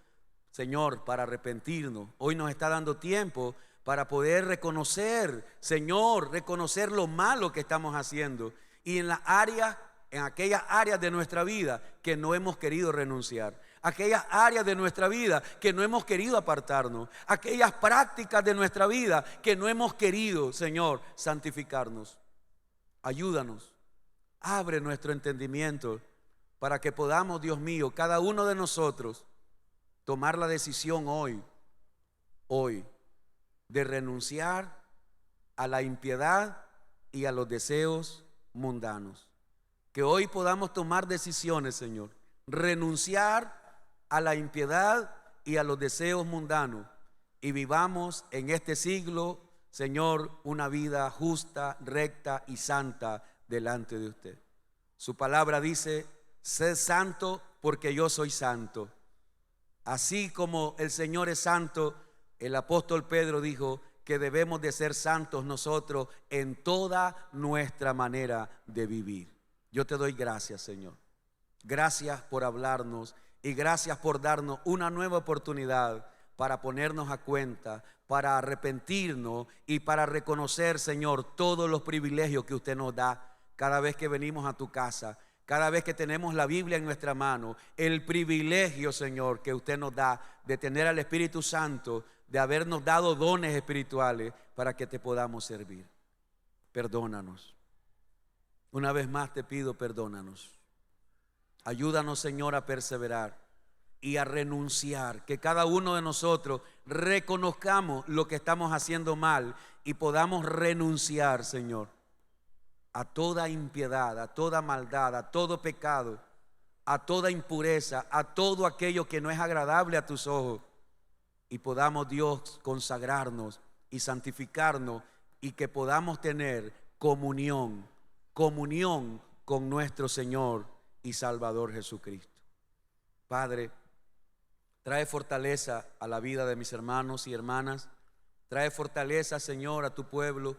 Señor, para arrepentirnos. Hoy nos está dando tiempo para poder reconocer, Señor, reconocer lo malo que estamos haciendo y en aquellas áreas de nuestra vida que no hemos querido renunciar, aquellas áreas de nuestra vida que no hemos querido apartarnos, aquellas prácticas de nuestra vida que no hemos querido, Señor, santificarnos. Ayúdanos, abre nuestro entendimiento para que podamos, Dios mío, cada uno de nosotros tomar la decisión hoy, de renunciar a la impiedad y a los deseos mundanos. Que hoy podamos tomar decisiones, Señor, renunciar a la impiedad y a los deseos mundanos y vivamos en este siglo, Señor, una vida justa, recta y santa delante de usted. Su palabra dice: sed santo porque yo soy santo. Así como el Señor es santo, el apóstol Pedro dijo que debemos de ser santos nosotros en toda nuestra manera de vivir. Yo te doy gracias, Señor. Gracias por hablarnos y gracias por darnos una nueva oportunidad para ponernos a cuenta, para arrepentirnos y para reconocer, Señor, todos los privilegios que usted nos da cada vez que venimos a tu casa. Cada vez que tenemos la Biblia en nuestra mano, el privilegio, Señor, que usted nos da de tener al Espíritu Santo, de habernos dado dones espirituales para que te podamos servir. Perdónanos. Una vez más te pido, perdónanos. Ayúdanos, Señor, a perseverar y a renunciar. Que cada uno de nosotros reconozcamos lo que estamos haciendo mal y podamos renunciar, Señor, a toda impiedad, a toda maldad, a todo pecado, a toda impureza, a todo aquello que no es agradable a tus ojos, y podamos, Dios, consagrarnos y santificarnos y que podamos tener comunión con nuestro Señor y Salvador Jesucristo. Padre, trae fortaleza a la vida de mis hermanos y hermanas. Trae fortaleza, Señor, a tu pueblo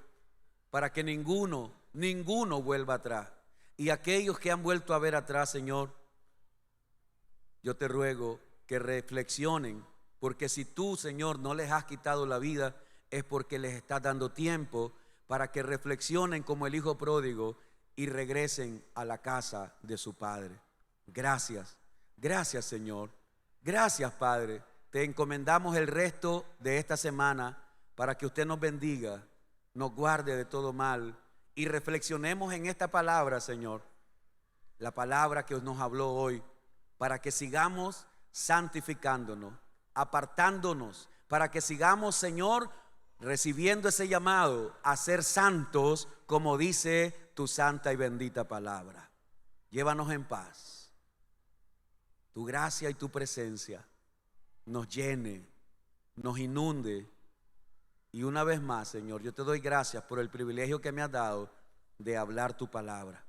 para que ninguno vuelva atrás. Y aquellos que han vuelto a ver atrás, Señor, yo te ruego que reflexionen, porque si tú, Señor, no les has quitado la vida, es porque les estás dando tiempo para que reflexionen como el hijo pródigo y regresen a la casa de su padre. Gracias, gracias, Señor. Gracias, Padre. Te encomendamos el resto de esta semana para que usted nos bendiga, nos guarde de todo mal y reflexionemos en esta palabra, Señor, la palabra que nos habló hoy, para que sigamos santificándonos, apartándonos, para que sigamos, Señor, recibiendo ese llamado a ser santos, como dice tu santa y bendita palabra. Llévanos en paz. Tu gracia y tu presencia nos llene, nos inunde. Y una vez más, Señor, yo te doy gracias por el privilegio que me has dado de hablar tu palabra.